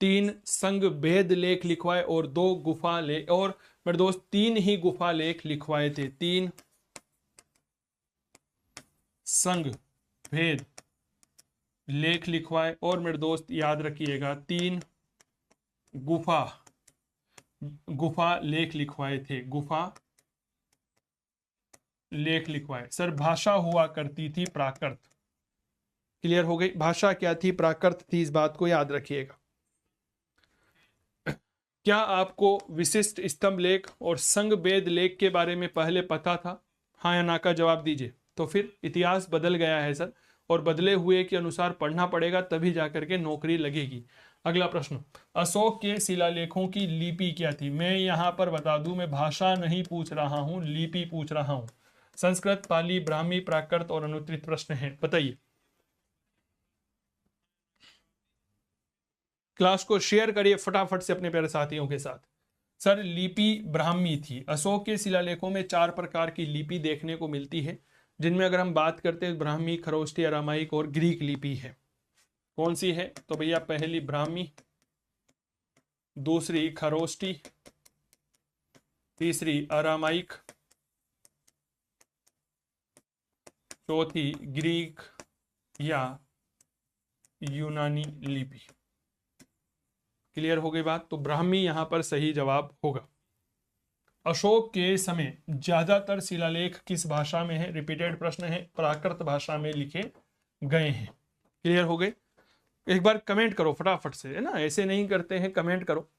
3 संग भेद लेख लिखवाए और 2 गुफा लेख, और मेरे दोस्त 3 ही गुफा लेख लिखवाए थे, 3 संग भेद लेख लिखवाए, और मेरे दोस्त याद रखिएगा 3 गुफा लेख लिखवाए थे, गुफा लेख लिखवाए। सर भाषा हुआ करती थी प्राकृत, क्लियर हो गई, भाषा क्या थी, प्राकृत थी, इस बात को याद रखिएगा। क्या आपको विशिष्ट स्तंभ लेख और संग भेद लेख के बारे में पहले पता था? हाँ या ना का जवाब दीजिए। तो फिर इतिहास बदल गया है सर, और बदले हुए के अनुसार पढ़ना पड़ेगा, तभी जाकर के नौकरी लगेगी। अगला प्रश्न, अशोक के शिलालेखों की लिपि क्या थी? मैं यहां पर बता दूं, मैं भाषा नहीं पूछ रहा हूं, लिपि पूछ रहा हूं। संस्कृत, पाली, ब्राह्मी, प्राकृत और अनुत्तरित प्रश्न है, बताइए। क्लास को शेयर करिए फटाफट से अपने प्यारे साथियों के साथ। सर लिपि ब्राह्मी थी। अशोक के शिलालेखों में 4 प्रकार की लिपि देखने को मिलती है, जिनमें अगर हम बात करते हैं ब्राह्मी, खरोष्टी, अरामाइक और ग्रीक लिपि है। कौन सी है? तो भैया पहली ब्राह्मी, दूसरी खरोष्टी, तीसरी अरामाइक, चौथी ग्रीक या यूनानी लिपि। क्लियर हो गई बात? तो ब्राह्मी यहां पर सही जवाब होगा। अशोक के समय ज्यादातर शिलालेख किस भाषा में है? रिपीटेड प्रश्न है, प्राकृत भाषा में लिखे गए हैं। क्लियर हो गए? एक बार कमेंट करो फटाफट से, है ना, ऐसे नहीं करते हैं, कमेंट करो,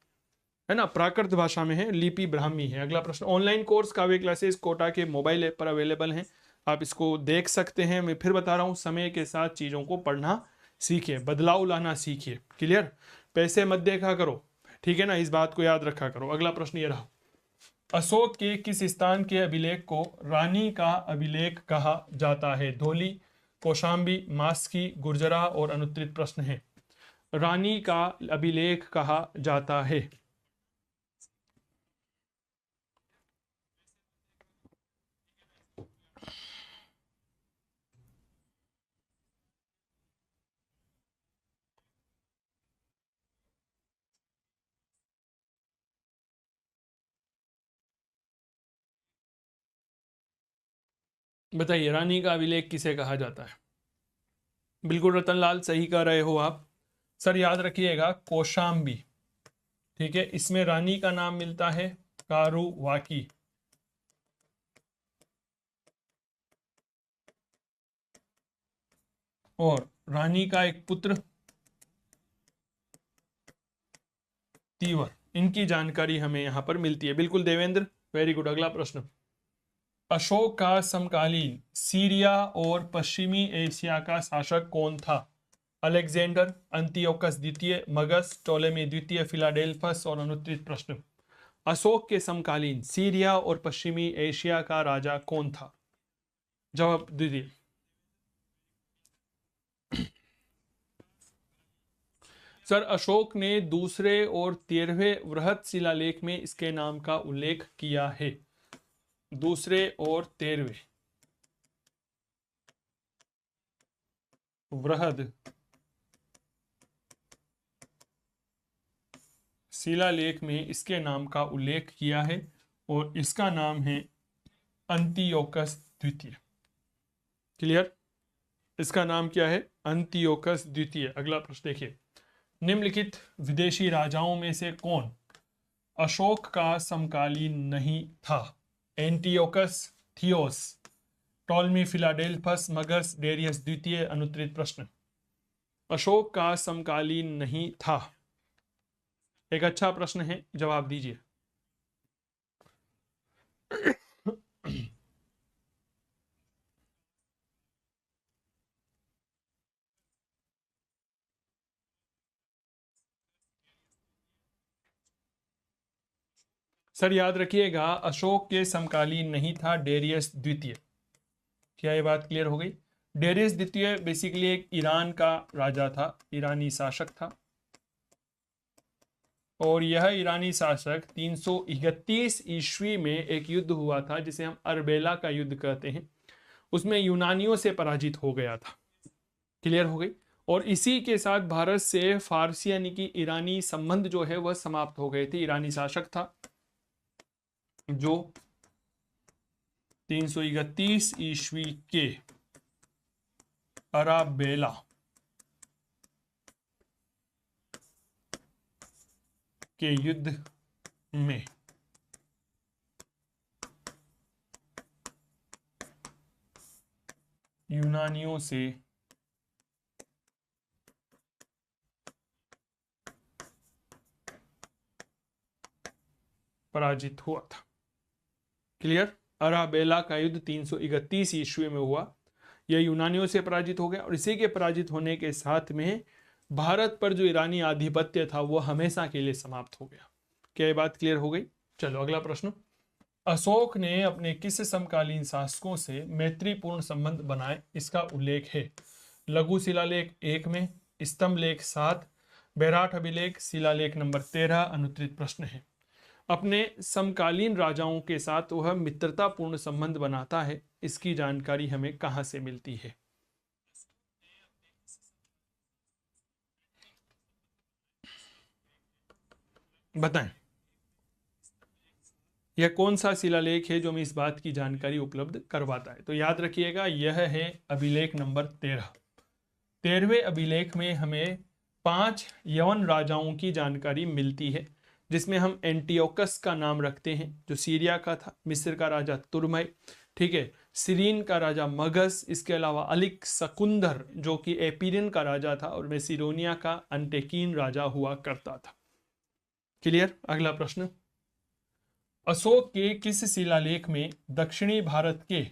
है ना। प्राकृत भाषा में है, लिपि ब्राह्मी है। अगला प्रश्न, ऑनलाइन कोर्स काव्य क्लासेस कोटा के मोबाइल ऐप पर अवेलेबल हैं, आप इसको देख सकते हैं। मैं फिर बता रहा हूं, समय के साथ चीजों को पढ़ना सीखिए, बदलाव लाना सीखिए, क्लियर। पैसे मत देखा करो, ठीक है ना, इस बात को याद रखा करो। अगला प्रश्न ये रहा, अशोक के किस स्थान के अभिलेख को रानी का अभिलेख कहा जाता है? धौली, कौशाम्बी, मास्की, गुर्जरा और अनुत्तरित प्रश्न है। रानी का अभिलेख कहा जाता है। बताइए रानी का अभिलेख किसे कहा जाता है? बिल्कुल रतनलाल सही कह रहे हो आप। सर याद रखिएगा कौशाम्बी, ठीक है, इसमें रानी का नाम मिलता है कारुवाकी, और रानी का एक पुत्र तीवर, इनकी जानकारी हमें यहां पर मिलती है। बिल्कुल देवेंद्र, वेरी गुड। अगला प्रश्न, अशोक का समकालीन सीरिया और पश्चिमी एशिया का शासक कौन था? अलेक्जेंडर, अंतियोकस द्वितीय, मगस, टोलेमी द्वितीय, फिलाडेल्फस और अनुत्तरित प्रश्न। अशोक के समकालीन सीरिया और पश्चिमी एशिया का राजा कौन था? जवाब दीजिए। सर अशोक ने दूसरे और 13वें वृहत शिलालेख में इसके नाम का उल्लेख किया है। दूसरे और 13वें वृहद शिलालेख में इसके नाम का उल्लेख किया है और इसका नाम है अंतियोकस द्वितीय। क्लियर? इसका नाम क्या है? अंतियोकस द्वितीय। अगला प्रश्न देखिए, निम्नलिखित विदेशी राजाओं में से कौन अशोक का समकालीन नहीं था? Antiochus, Theos, Ptolemy, Philadelphus, Magas, Darius द्वितीय। अनुत्तरित प्रश्न। अशोक का समकालीन नहीं था, एक अच्छा प्रश्न है, जवाब दीजिए। सर याद रखिएगा, अशोक के समकालीन नहीं था, डेरियस द्वितीय। क्या ये बात क्लियर हो गई? डेरियस द्वितीय बेसिकली एक ईरान का राजा था, ईरानी शासक था, और यह ईरानी शासक 331 ईस्वी में एक युद्ध हुआ था जिसे हम अरबेला का युद्ध कहते हैं, उसमें यूनानियों से पराजित हो गया था। क्लियर हो गई? और इसी के साथ भारत से फारसी यानी कि ईरानी संबंध जो है वह समाप्त हो गए थे। ईरानी शासक था जो 331 ईस्वी के अराबेला के युद्ध में यूनानियों से पराजित हुआ था। क्लियर? अराबेला का युद्ध 331 ईस्वी में हुआ, यह यूनानियों से पराजित हो गया, और इसी के पराजित होने के साथ में भारत पर जो ईरानी आधिपत्य था वो हमेशा के लिए समाप्त हो गया। क्या ये बात क्लियर हो गई? चलो अगला प्रश्न। अशोक ने अपने किस समकालीन शासकों से मैत्रीपूर्ण संबंध बनाए? इसका उल्लेख है लघु शिलालेख 1 में, स्तंभ लेख 7, बैराठ अभिलेख शिलालेख नंबर 13। अनुत्तरित प्रश्न है। अपने समकालीन राजाओं के साथ वह मित्रतापूर्ण संबंध बनाता है, इसकी जानकारी हमें कहां से मिलती है? बताएं, यह कौन सा शिलालेख है जो हमें इस बात की जानकारी उपलब्ध करवाता है? तो याद रखिएगा, यह है अभिलेख नंबर 13। 13वें अभिलेख में हमें 5 यवन राजाओं की जानकारी मिलती है, जिसमें हम एंटियोकस का नाम रखते हैं जो सीरिया का था, मिस्र का राजा तुर्मय, ठीक है, सीरीन का राजा मगस, इसके अलावा अलिक सकुंदर जो कि एपीरियन का राजा था, और मेसिडोनिया का अंटेकीन राजा हुआ करता था। क्लियर? अगला प्रश्न। अशोक के किस शिलालेख में दक्षिणी भारत के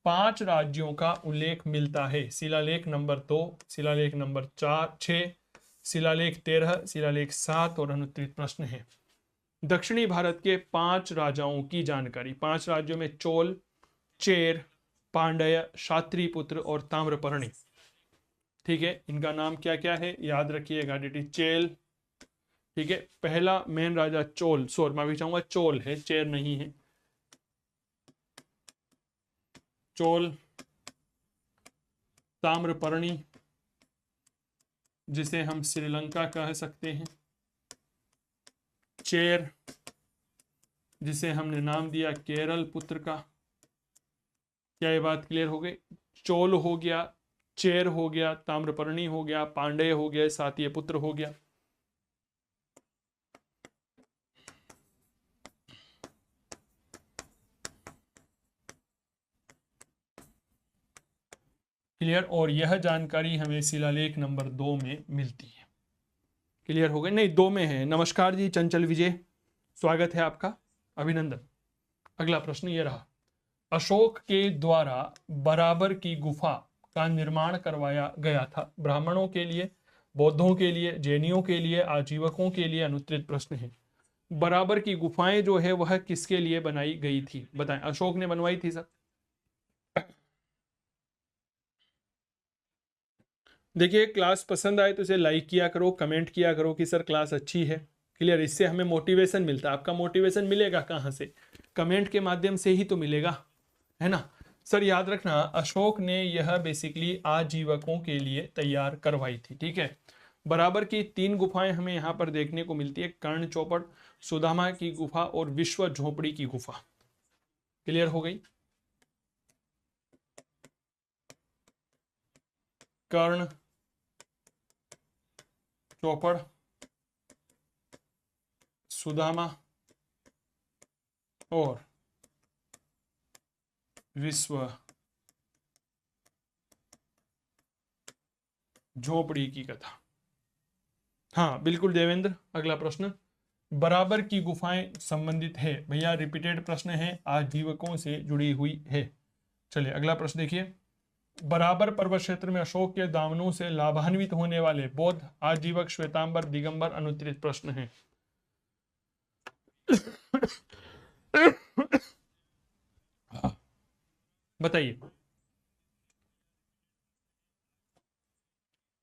5 राज्यों का उल्लेख मिलता है? शिलालेख नंबर 2, शिलालेख नंबर 6, शिलालेख 13, शिलालेख 7 और अनुत्तरित प्रश्न है। दक्षिणी भारत के 5 राजाओं की जानकारी। 5 राज्यों में चोल, चेर, पांड्य, शात्रिपुत्र और ताम्रपर्णी। ठीक है, इनका नाम क्या क्या है याद रखिएगा। चेल, ठीक है, पहला मेन राजा चोल, सॉरी मैं भी चाहूंगा चोल है, चेर नहीं है। चोल, ताम्रपर्णी जिसे हम श्रीलंका कह सकते हैं, चेर जिसे हमने नाम दिया केरल पुत्र का। क्या ये बात क्लियर हो गई? चोल हो गया, चेर हो गया, ताम्रपर्णी हो गया, पांडेय हो गया, सातीय पुत्र हो गया। क्लियर? और यह जानकारी हमें शिलालेख नंबर 2 में मिलती है। क्लियर हो गए? नहीं, 2 में है। नमस्कार जी चंचल विजय, स्वागत है आपका, अभिनंदन। अगला प्रश्न ये रहा, अशोक के द्वारा बराबर की गुफा का निर्माण करवाया गया था ब्राह्मणों के लिए, बौद्धों के लिए, जैनियों के लिए, आजीवकों के लिए? अनुत्तरित प्रश्न है। बराबर की गुफाएं जो है वह किसके लिए बनाई गई थी? बताएं। अशोक ने बनवाई थी सर। देखिए क्लास पसंद आए तो इसे लाइक किया करो, कमेंट किया करो कि सर क्लास अच्छी है। क्लियर, इससे हमें मोटिवेशन मिलता है। आपका मोटिवेशन मिलेगा कहाँ से? कमेंट के माध्यम से ही तो मिलेगा, है ना। सर याद रखना, अशोक ने यह बेसिकली आजीवकों के लिए तैयार करवाई थी। ठीक है, बराबर की 3 गुफाएं हमें यहाँ पर देखने को मिलती है, कर्ण चौपड़, सुदामा की गुफा और विश्व झोपड़ी की गुफा। क्लियर हो गई? कर्ण चौपड़, सुदामा और विश्व झोपड़ी की कथा। हाँ बिल्कुल देवेंद्र, अगला प्रश्न, बराबर की गुफाएं संबंधित है भैया, रिपीटेड प्रश्न है, आजीवकों से जुड़ी हुई है। चलिए अगला प्रश्न देखिए, बराबर पर्वत क्षेत्र में अशोक के दामनों से लाभान्वित होने वाले बौद्ध आजीवक श्वेतांबर दिगंबर अनुत्तरित प्रश्न है। बताइए,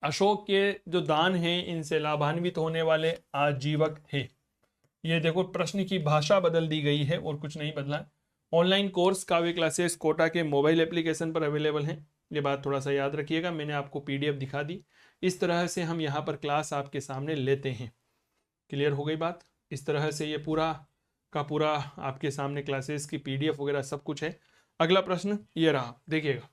अशोक के जो दान हैं इनसे लाभान्वित होने वाले आजीवक थे। ये देखो प्रश्न की भाषा बदल दी गई है और कुछ नहीं बदला। ऑनलाइन कोर्स काव्य क्लासेस कोटा के मोबाइल एप्लीकेशन पर अवेलेबल हैं, ये बात थोड़ा सा याद रखिएगा। मैंने आपको पीडीएफ दिखा दी, इस तरह से हम यहाँ पर क्लास आपके सामने लेते हैं। क्लियर हो गई बात? इस तरह से ये पूरा का पूरा आपके सामने क्लासेस की पीडीएफ वगैरह सब कुछ है। अगला प्रश्न ये रहा, देखिएगा,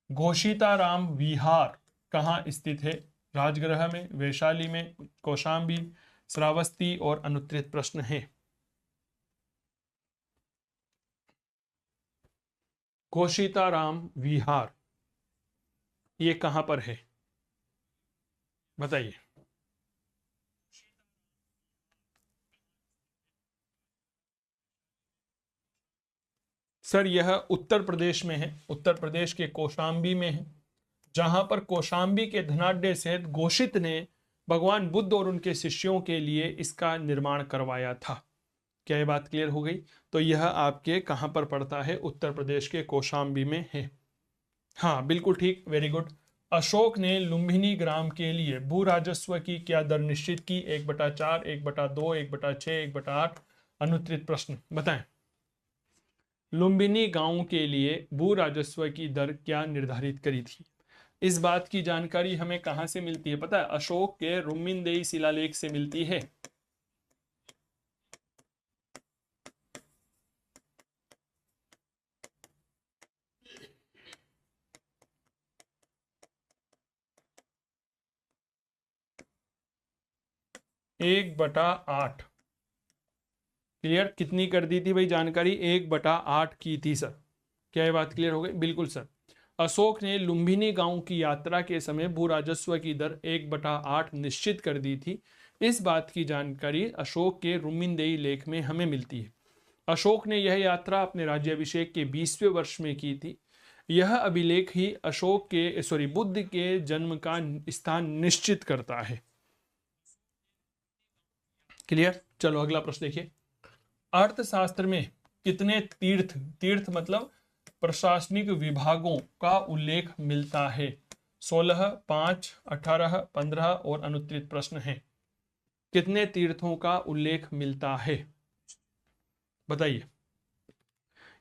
घोषिताराम विहार कहाँ स्थित है? राजगृह में, वैशाली में, कौशाम्बी, श्रावस्ती और अनुत्तरित प्रश्न है। घोषिताराम विहार ये कहां पर है बताइए। सर यह उत्तर प्रदेश में है, उत्तर प्रदेश के कौशाम्बी में है, जहां पर कौशाम्बी के धनाढ्य सेठ घोषित ने भगवान बुद्ध और उनके शिष्यों के लिए इसका निर्माण करवाया था। क्या ये बात क्लियर हो गई? तो यह आपके कहां पर पड़ता है? उत्तर प्रदेश के कौशाम्बी में है। हाँ बिल्कुल ठीक, वेरी गुड। अशोक ने लुम्बिनी ग्राम के लिए भू राजस्व की क्या दर निश्चित की? 1/4, 1/2, 1/6, 1/8। अनुत्तरित प्रश्न बताएं। लुम्बिनी गांव के लिए भू राजस्व की दर क्या निर्धारित करी थी? इस बात की जानकारी हमें कहां से मिलती है पता है? अशोक के रुम्मिनदेई शिलालेख से मिलती है। एक बटा आठ। क्लियर, कितनी कर दी थी भाई जानकारी? 1/8 की थी सर। क्या ये बात क्लियर हो गई? बिल्कुल सर। अशोक ने लुम्बिनी गांव की यात्रा के समय भू राजस्व की दर 1/8 निश्चित कर दी थी। इस बात की जानकारी अशोक के रुम्मिनदेई लेख में हमें मिलती है। अशोक ने यह यात्रा अपने राज्याभिषेक के 20वें वर्ष में की थी। यह अभिलेख ही अशोक के बुद्ध के जन्म का स्थान निश्चित करता है। क्लियर, चलो अगला प्रश्न देखिए, अर्थशास्त्र में कितने तीर्थ, तीर्थ मतलब प्रशासनिक विभागों का उल्लेख मिलता है? 16, 5, 18, 15 और अनुत्तरित प्रश्न है। कितने तीर्थों का उल्लेख मिलता है बताइए।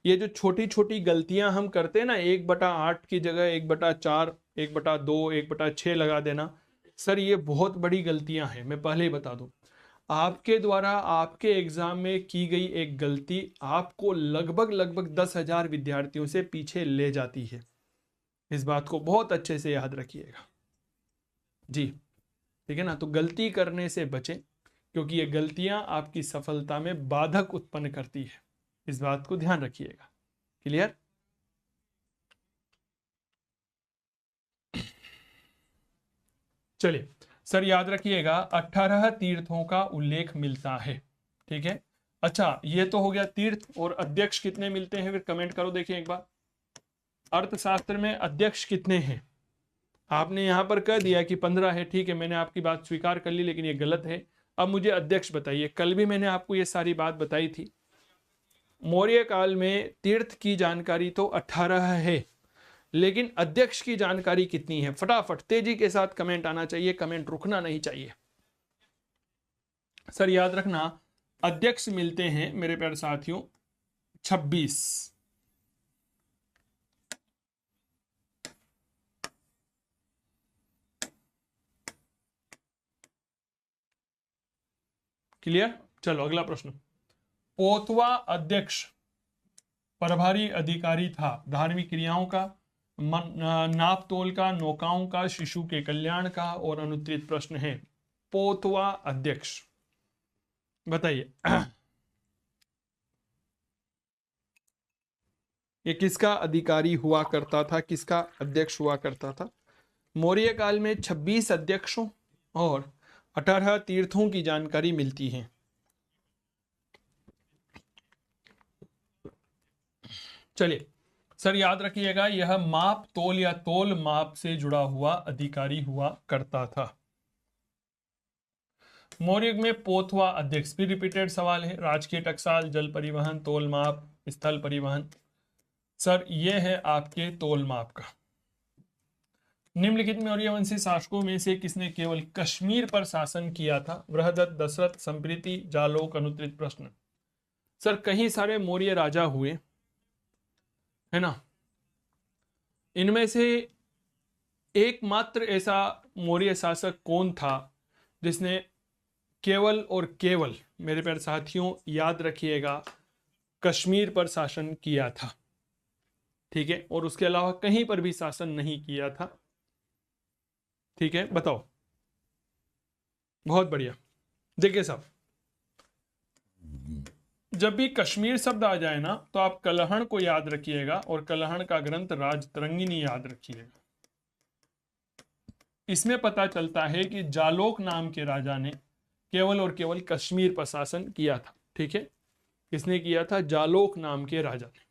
ये जो छोटी छोटी गलतियां हम करते हैं ना, 1/8 की जगह 1/4, 1/2, 1/6 लगा देना, सर ये बहुत बड़ी गलतियां हैं। मैं पहले ही बता दूं, आपके द्वारा आपके एग्जाम में की गई एक गलती आपको लगभग 10,000 विद्यार्थियों से पीछे ले जाती है। इस बात को बहुत अच्छे से याद रखिएगा जी, ठीक है ना। तो गलती करने से बचें, क्योंकि ये गलतियां आपकी सफलता में बाधक उत्पन्न करती है। इस बात को ध्यान रखिएगा। क्लियर? चलिए सर याद रखिएगा, 18 तीर्थों का उल्लेख मिलता है। ठीक है, अच्छा ये तो हो गया तीर्थ। और अध्यक्ष कितने मिलते हैं फिर कमेंट करो, देखिए एक बार। अर्थशास्त्र में अध्यक्ष कितने हैं? आपने यहां पर कह दिया कि 15 है, ठीक है, मैंने आपकी बात स्वीकार कर ली, लेकिन ये गलत है। अब मुझे अध्यक्ष बताइए। कल भी मैंने आपको ये सारी बात बताई थी। मौर्य काल में तीर्थ की जानकारी तो 18 है, लेकिन अध्यक्ष की जानकारी कितनी है? फटाफट तेजी के साथ कमेंट आना चाहिए, कमेंट रुकना नहीं चाहिए। सर याद रखना, अध्यक्ष मिलते हैं मेरे प्यारे साथियों 26। क्लियर? चलो अगला प्रश्न। पोतवा अध्यक्ष प्रभारी अधिकारी था धार्मिक क्रियाओं का, नाप तोल का, नौकाओं का, शिशु के कल्याण का, और अनुत्तरित प्रश्न है पोतवा अध्यक्ष। बताइए ये किसका अधिकारी हुआ करता था, किसका अध्यक्ष हुआ करता था? मौर्य काल में 26 अध्यक्षों और 18 तीर्थों की जानकारी मिलती है। चलिए सर याद रखिएगा, यह माप तोल या तोल माप से जुड़ा हुआ अधिकारी हुआ करता था। मौर्य में पोतवा अध्यक्ष, फिर रिपीटेड सवाल है, राजकीय टकसाल, जल परिवहन, तोल माप, स्थल परिवहन। सर यह है आपके तोल माप का। निम्नलिखित मौर्यवंशी शासकों में से किसने केवल कश्मीर पर शासन किया था? बृहदत्त, दशरथ, संप्रीति, जालोक, अनुत्तरित प्रश्न। सर कई सारे मौर्य राजा हुए है ना, इनमें से एकमात्र ऐसा मौर्य शासक कौन था जिसने केवल और केवल, मेरे प्यारे साथियों याद रखिएगा, कश्मीर पर शासन किया था? ठीक है, और उसके अलावा कहीं पर भी शासन नहीं किया था। ठीक है, बताओ। बहुत बढ़िया। देखिए साहब, जब भी कश्मीर शब्द आ जाए ना तो आप कलहण को याद रखिएगा, और कलहण का ग्रंथ राजतरंगिणी याद रखिएगा। इसमें पता चलता है कि जालोक नाम के राजा ने केवल और केवल कश्मीर पर शासन किया था। ठीक है, किसने किया था? जालोक नाम के राजा ने।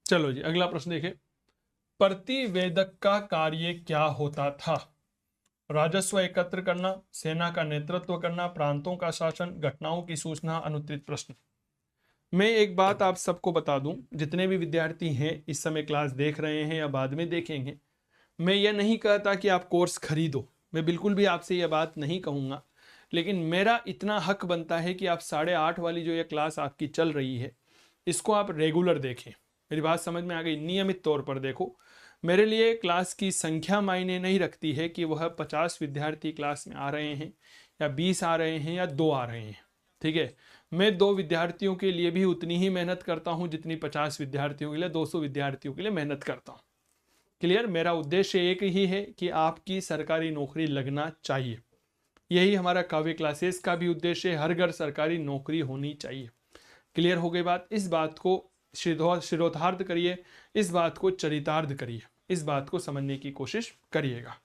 चलो जी अगला प्रश्न देखें। प्रतिवेदक का कार्य क्या होता था? राजस्व एकत्र करना, सेना का नेतृत्व करना, प्रांतों का शासन, घटनाओं की सूचना, अनुत्तरित प्रश्न। मैं एक बात आप सबको बता दूं, जितने भी विद्यार्थी हैं इस समय क्लास देख रहे हैं या बाद में देखेंगे, मैं यह नहीं कहता कि आप कोर्स खरीदो, मैं बिल्कुल भी आपसे यह बात नहीं कहूँगा, लेकिन मेरा इतना हक बनता है कि आप 8:30 वाली जो ये क्लास आपकी चल रही है इसको आप रेगुलर देखें। मेरी बात समझ में आ गई? नियमित तौर पर देखो। मेरे लिए क्लास की संख्या मायने नहीं रखती है कि वह 50 विद्यार्थी क्लास में आ रहे हैं या 20 आ रहे हैं या 2 आ रहे हैं। ठीक है, मैं 2 विद्यार्थियों के लिए भी उतनी ही मेहनत करता हूं जितनी 50 विद्यार्थियों के लिए, 200 विद्यार्थियों के लिए मेहनत करता हूं। क्लियर? मेरा उद्देश्य एक ही है कि आपकी सरकारी नौकरी लगना चाहिए। यही हमारा काव्य क्लासेस का भी उद्देश्य है, हर घर सरकारी नौकरी होनी चाहिए। क्लियर हो गई बात? इस बात को शिरोधार्थ करिए, इस बात को चरितार्थ करिए, इस बात को समझने की कोशिश करिएगा।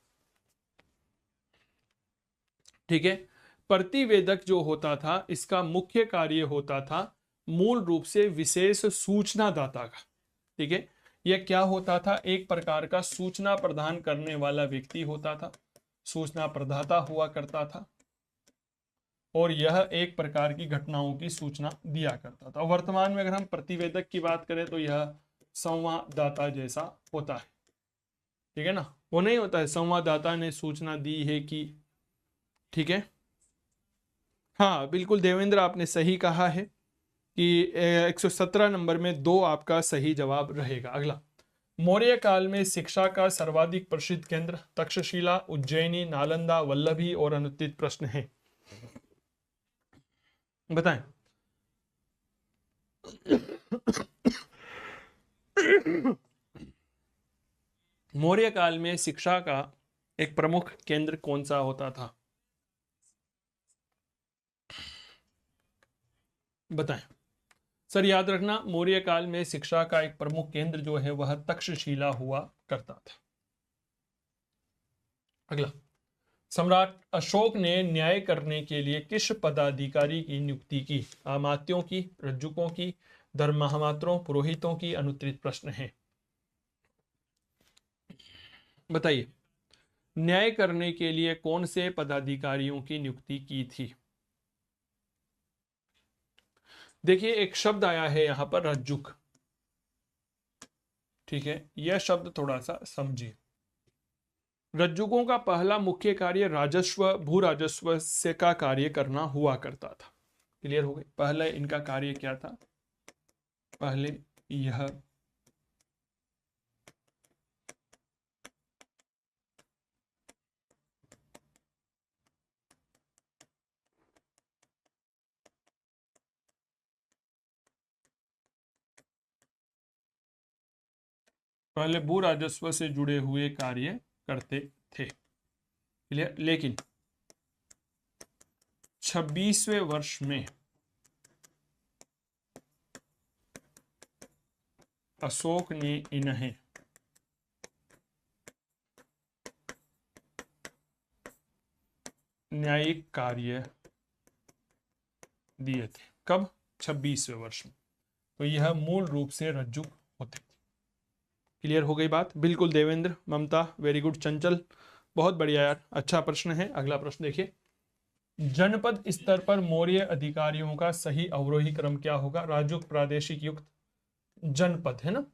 ठीक है, प्रतिवेदक जो होता था इसका मुख्य कार्य होता था मूल रूप से विशेष सूचना दाता का। ठीक है, यह क्या होता था? एक प्रकार का सूचना प्रदान करने वाला व्यक्ति होता था, सूचना प्रदाता हुआ करता था, और यह एक प्रकार की घटनाओं की सूचना दिया करता था। वर्तमान में अगर हम प्रतिवेदक की बात करें तो यह संवाददाता जैसा होता है। ठीक है ना, वो नहीं होता है संवाददाता ने सूचना दी है कि, ठीक है, हाँ बिल्कुल देवेंद्र आपने सही कहा है कि 117 नंबर में 2 आपका सही जवाब रहेगा। अगला, मौर्य काल में शिक्षा का सर्वाधिक प्रसिद्ध केंद्र तक्षशिला, उज्जैनी, नालंदा, वल्लभी, और अनुत्तरित प्रश्न है, बताएं। मौर्य काल में शिक्षा का एक प्रमुख केंद्र कौन सा होता था? बताएं। सर याद रखना, मौर्य काल में शिक्षा का एक प्रमुख केंद्र जो है वह तक्षशिला हुआ करता था। अगला, सम्राट अशोक ने न्याय करने के लिए किस पदाधिकारी की नियुक्ति की? अमात्यों की, रज्जुकों की, धर्ममात्रों, पुरोहितों की, अनुत्तरित प्रश्न है, बताइए। न्याय करने के लिए कौन से पदाधिकारियों की नियुक्ति की थी? देखिए एक शब्द आया है यहां पर रज्जुक, ठीक है, यह शब्द थोड़ा सा समझिए। रज्जुकों का पहला मुख्य कार्य राजस्व, भू राजस्व से का कार्य करना हुआ करता था। क्लियर हो गई? पहले इनका कार्य क्या था? पहले यह पहले भू राजस्व से जुड़े हुए कार्य करते थे। क्लियर? लेकिन 26वें वर्ष में अशोक ने इन्हें न्यायिक कार्य दिए थे। कब? 26वें वर्ष में। तो यह मूल रूप से रज्जुक होते थे। क्लियर हो गई बात? बिल्कुल देवेंद्र, ममता, वेरी गुड। चंचल, बहुत बढ़िया यार, अच्छा प्रश्न है। अगला प्रश्न देखिए, जनपद स्तर पर मौर्य अधिकारियों का सही अवरोही क्रम क्या होगा? राजुक, प्रादेशिक, युक्त, जनपद है ना,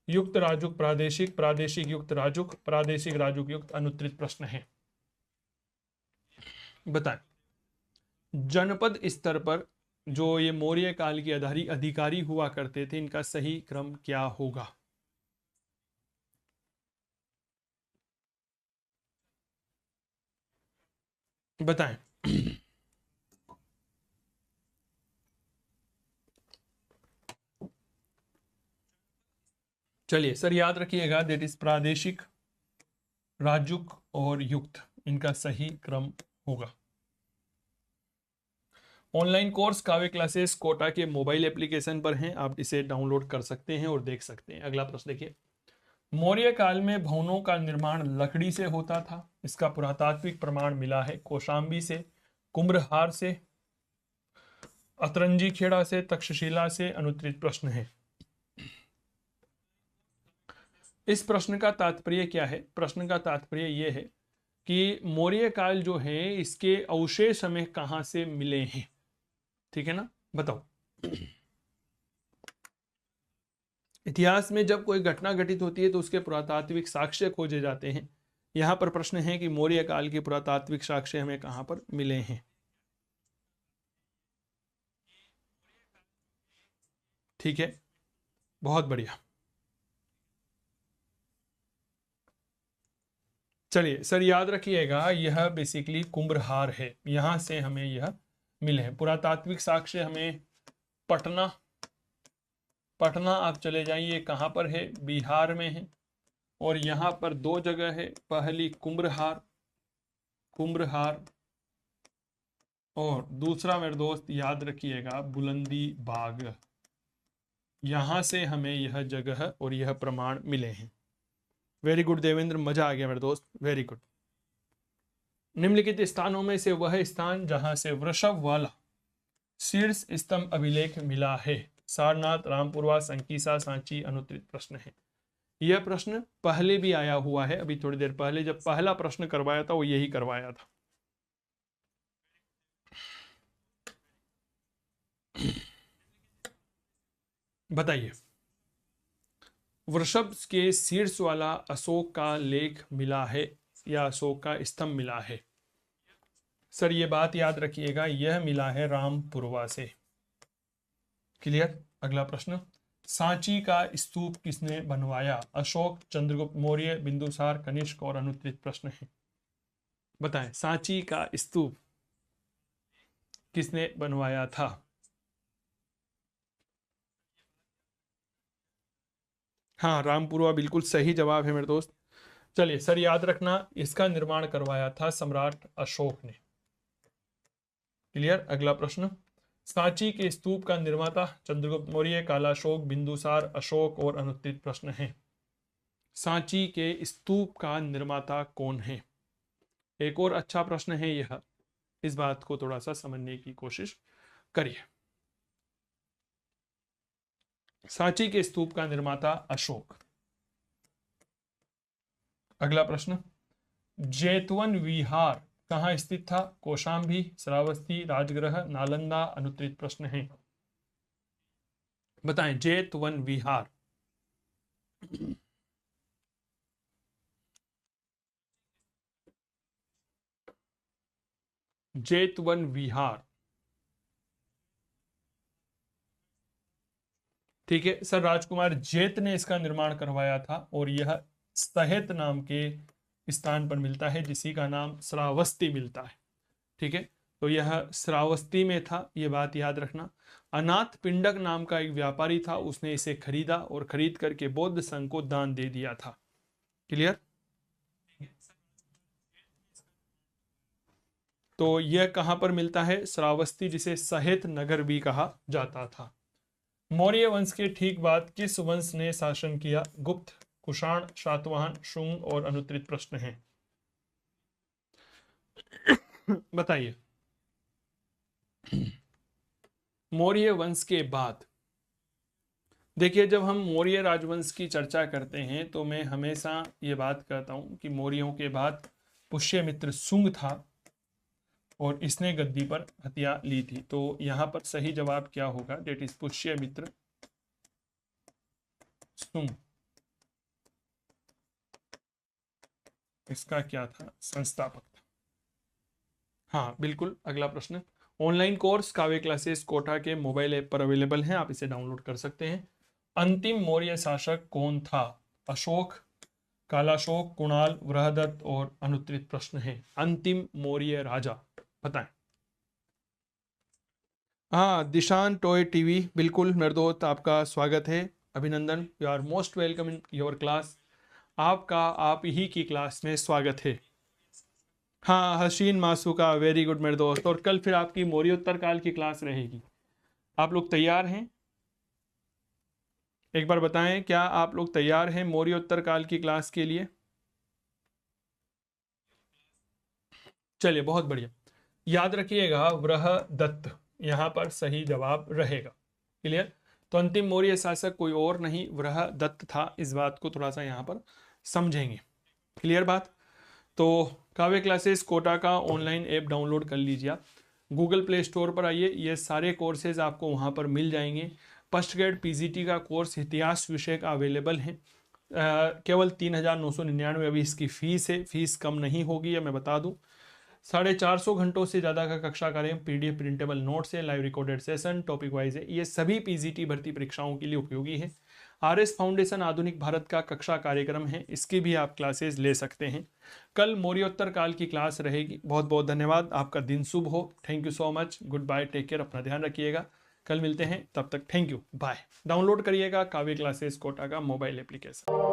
युक्त राजुक, प्रादेशिक, प्रादेशिक युक्त राजुक, प्रादेशिक राजुक युक्त। अनुत्तरित प्रश्न है, बताएं। जनपद स्तर पर जो ये मौर्य काल के अधिकारी हुआ करते थे, इनका सही क्रम क्या होगा? बताएं। चलिए सर, याद रखिएगा, दैट इज प्रादेशिक, राजुक और युक्त, इनका सही क्रम होगा। ऑनलाइन कोर्स काव्य क्लासेस कोटा के मोबाइल एप्लीकेशन पर हैं, आप इसे डाउनलोड कर सकते हैं और देख सकते हैं। अगला प्रश्न देखिए, मौर्य काल में भवनों का निर्माण लकड़ी से होता था, इसका पुरातात्विक प्रमाण मिला है कौशाम्बी से, कुम्भहार से, अतरंजी खेड़ा से, तक्षशिला से। अनुत्तरित प्रश्न है। इस प्रश्न का तात्पर्य क्या है? प्रश्न का तात्पर्य यह है कि मौर्य काल जो है, इसके अवशेष हमें कहां से मिले हैं, ठीक है ना, बताओ। इतिहास में जब कोई घटना घटित होती है तो उसके पुरातात्विक साक्ष्य खोजे जाते हैं। यहां पर प्रश्न है कि मौर्य काल के पुरातात्विक साक्ष्य हमें कहां पर मिले हैं। ठीक है, बहुत बढ़िया। चलिए सर, याद रखिएगा, यह बेसिकली कुम्भहार है, यहां से हमें यह मिले हैं। पुरातात्विक साक्ष्य हमें पटना, पटना आप चले जाइए, कहां पर है? बिहार में है। और यहां पर दो जगह है, पहली कुम्भहार, कुम्भहार, और दूसरा मेरे दोस्त याद रखिएगा बुलंदी बाग। यहां से हमें यह जगह और यह प्रमाण मिले हैं। वेरी गुड देवेंद्र, मजा आ गया मेरे दोस्त, वेरी गुड। निम्नलिखित स्थानों में से वह स्थान जहां से वृषभ वाला शीर्ष स्तंभ अभिलेख मिला है? सारनाथ, रामपुरवा, संकीसा, सांची। अनुत्तरित प्रश्न है। यह प्रश्न पहले भी आया हुआ है, अभी थोड़ी देर पहले जब पहला प्रश्न करवाया था वो यही करवाया था। बताइए, वृषभ के शीर्ष वाला अशोक का लेख मिला है या अशोक का स्तंभ मिला है? सर ये बात याद रखिएगा, यह मिला है रामपुरवा से। क्लियर? अगला प्रश्न, सांची का स्तूप किसने बनवाया? अशोक, चंद्रगुप्त मौर्य, बिंदुसार, कनिष्क। और अनुत्तरित प्रश्न है, बताएं, सांची का स्तूप किसने बनवाया था? हाँ, रामपुरवा बिल्कुल सही जवाब है मेरे दोस्त। चलिए सर, याद रखना, इसका निर्माण करवाया था सम्राट अशोक ने। क्लियर? अगला प्रश्न, सांची के स्तूप का निर्माता चंद्रगुप्त मौर्य, कालाशोक, बिंदुसार, अशोक। और अनुत्तरित प्रश्न है, सांची के स्तूप का निर्माता कौन है? एक और अच्छा प्रश्न है यह, इस बात को थोड़ा सा समझने की कोशिश करिए। सांची के स्तूप का निर्माता अशोक। अगला प्रश्न, जैतवन विहार कहाँ स्थित था? कौशाम्बी, श्रावस्ती, राजगृह, नालंदा। अनुत्तरित प्रश्न है। बताएं। जेतवन विहार, जेतवन विहार। ठीक है सर, राजकुमार जेत ने इसका निर्माण करवाया था और यह सहेत नाम के स्थान पर मिलता है, जिसी का नाम श्रावस्ती मिलता है। ठीक है, तो यह श्रावस्ती में था, ये बात याद रखना। अनाथ पिंडक नाम का एक व्यापारी था, उसने इसे खरीदा और खरीद करके बौद्ध संघ को दान दे दिया था। क्लियर? तो यह कहां पर मिलता है? श्रावस्ती, जिसे सहेत नगर भी कहा जाता था। मौर्य वंश के ठीक बाद किस वंश ने शासन किया? गुप्त, कुषाण, सातवाहन, शुंग और अनुत्तरित प्रश्न है, बताइए। मौर्य वंश के बाद, देखिए जब हम मौर्य राजवंश की चर्चा करते हैं तो मैं हमेशा ये बात कहता हूं कि मौर्यों के बाद पुष्यमित्र शुंग था और इसने गद्दी पर हत्या ली थी। तो यहां पर सही जवाब क्या होगा? डेट इज पुष्यमित्र शुंग, इसका क्या था? संस्थापक था। हाँ बिल्कुल। अगला प्रश्न, ऑनलाइन कोर्स काव्य क्लासेस कोटा के मोबाइल ऐप पर अवेलेबल है, आप इसे डाउनलोड कर सकते हैं। अंतिम मौर्य शासक कौन था? अशोक, कालाशोक, कुणाल, वृहदत्त और अनुत्तरित प्रश्न है। अंतिम मौर्य राजा बताएं। हाँ, दिशान टॉय टीवी, बिल्कुल मेरे दोस्त, आपका स्वागत है, अभिनंदन, you are most welcome in your class. आपका आप ही की क्लास में स्वागत है। हाँ, हसीन मासूका, वेरी गुड मेरे दोस्त। और कल फिर आपकी मौर्योत्तर काल की क्लास रहेगी, आप लोग तैयार हैं? एक बार बताएं, क्या आप लोग तैयार हैं मौर्योत्तर काल की क्लास के लिए? चलिए बहुत बढ़िया। याद रखिएगा वृहदत्त यहां पर सही जवाब रहेगा। क्लियर? तो अंतिम मौर्य शासक कोई और नहीं, वृहदत्त था। इस बात को थोड़ा सा यहां पर समझेंगे। क्लियर बात? तो काव्य क्लासेस कोटा का ऑनलाइन ऐप डाउनलोड कर लीजिए आप। गूगल प्ले स्टोर पर आइए, ये सारे कोर्सेज आपको वहाँ पर मिल जाएंगे। फर्स्ट ग्रेड पीजीटी का कोर्स इतिहास विषय का अवेलेबल है, केवल 3,999 अभी इसकी फीस है। फीस कम नहीं होगी, यह मैं बता दूं। 450 घंटों से ज़्यादा का कक्षा कार्यक्रम, पीडीएफ प्रिंटेबल नोट्स है, live recorded session, topic wise है। ये सभी पीजीटी भर्ती परीक्षाओं के लिए उपयोगी है। आरएस फाउंडेशन आधुनिक भारत का कक्षा कार्यक्रम है, इसकी भी आप क्लासेस ले सकते हैं। कल मौर्योत्तर काल की क्लास रहेगी। बहुत बहुत धन्यवाद, आपका दिन शुभ हो। Thank you so much, good bye, take care, अपना ध्यान रखिएगा। कल मिलते हैं, तब तक थैंक यू, बाय। डाउनलोड करिएगा काव्य क्लासेस कोटा का मोबाइल एप्लीकेशन।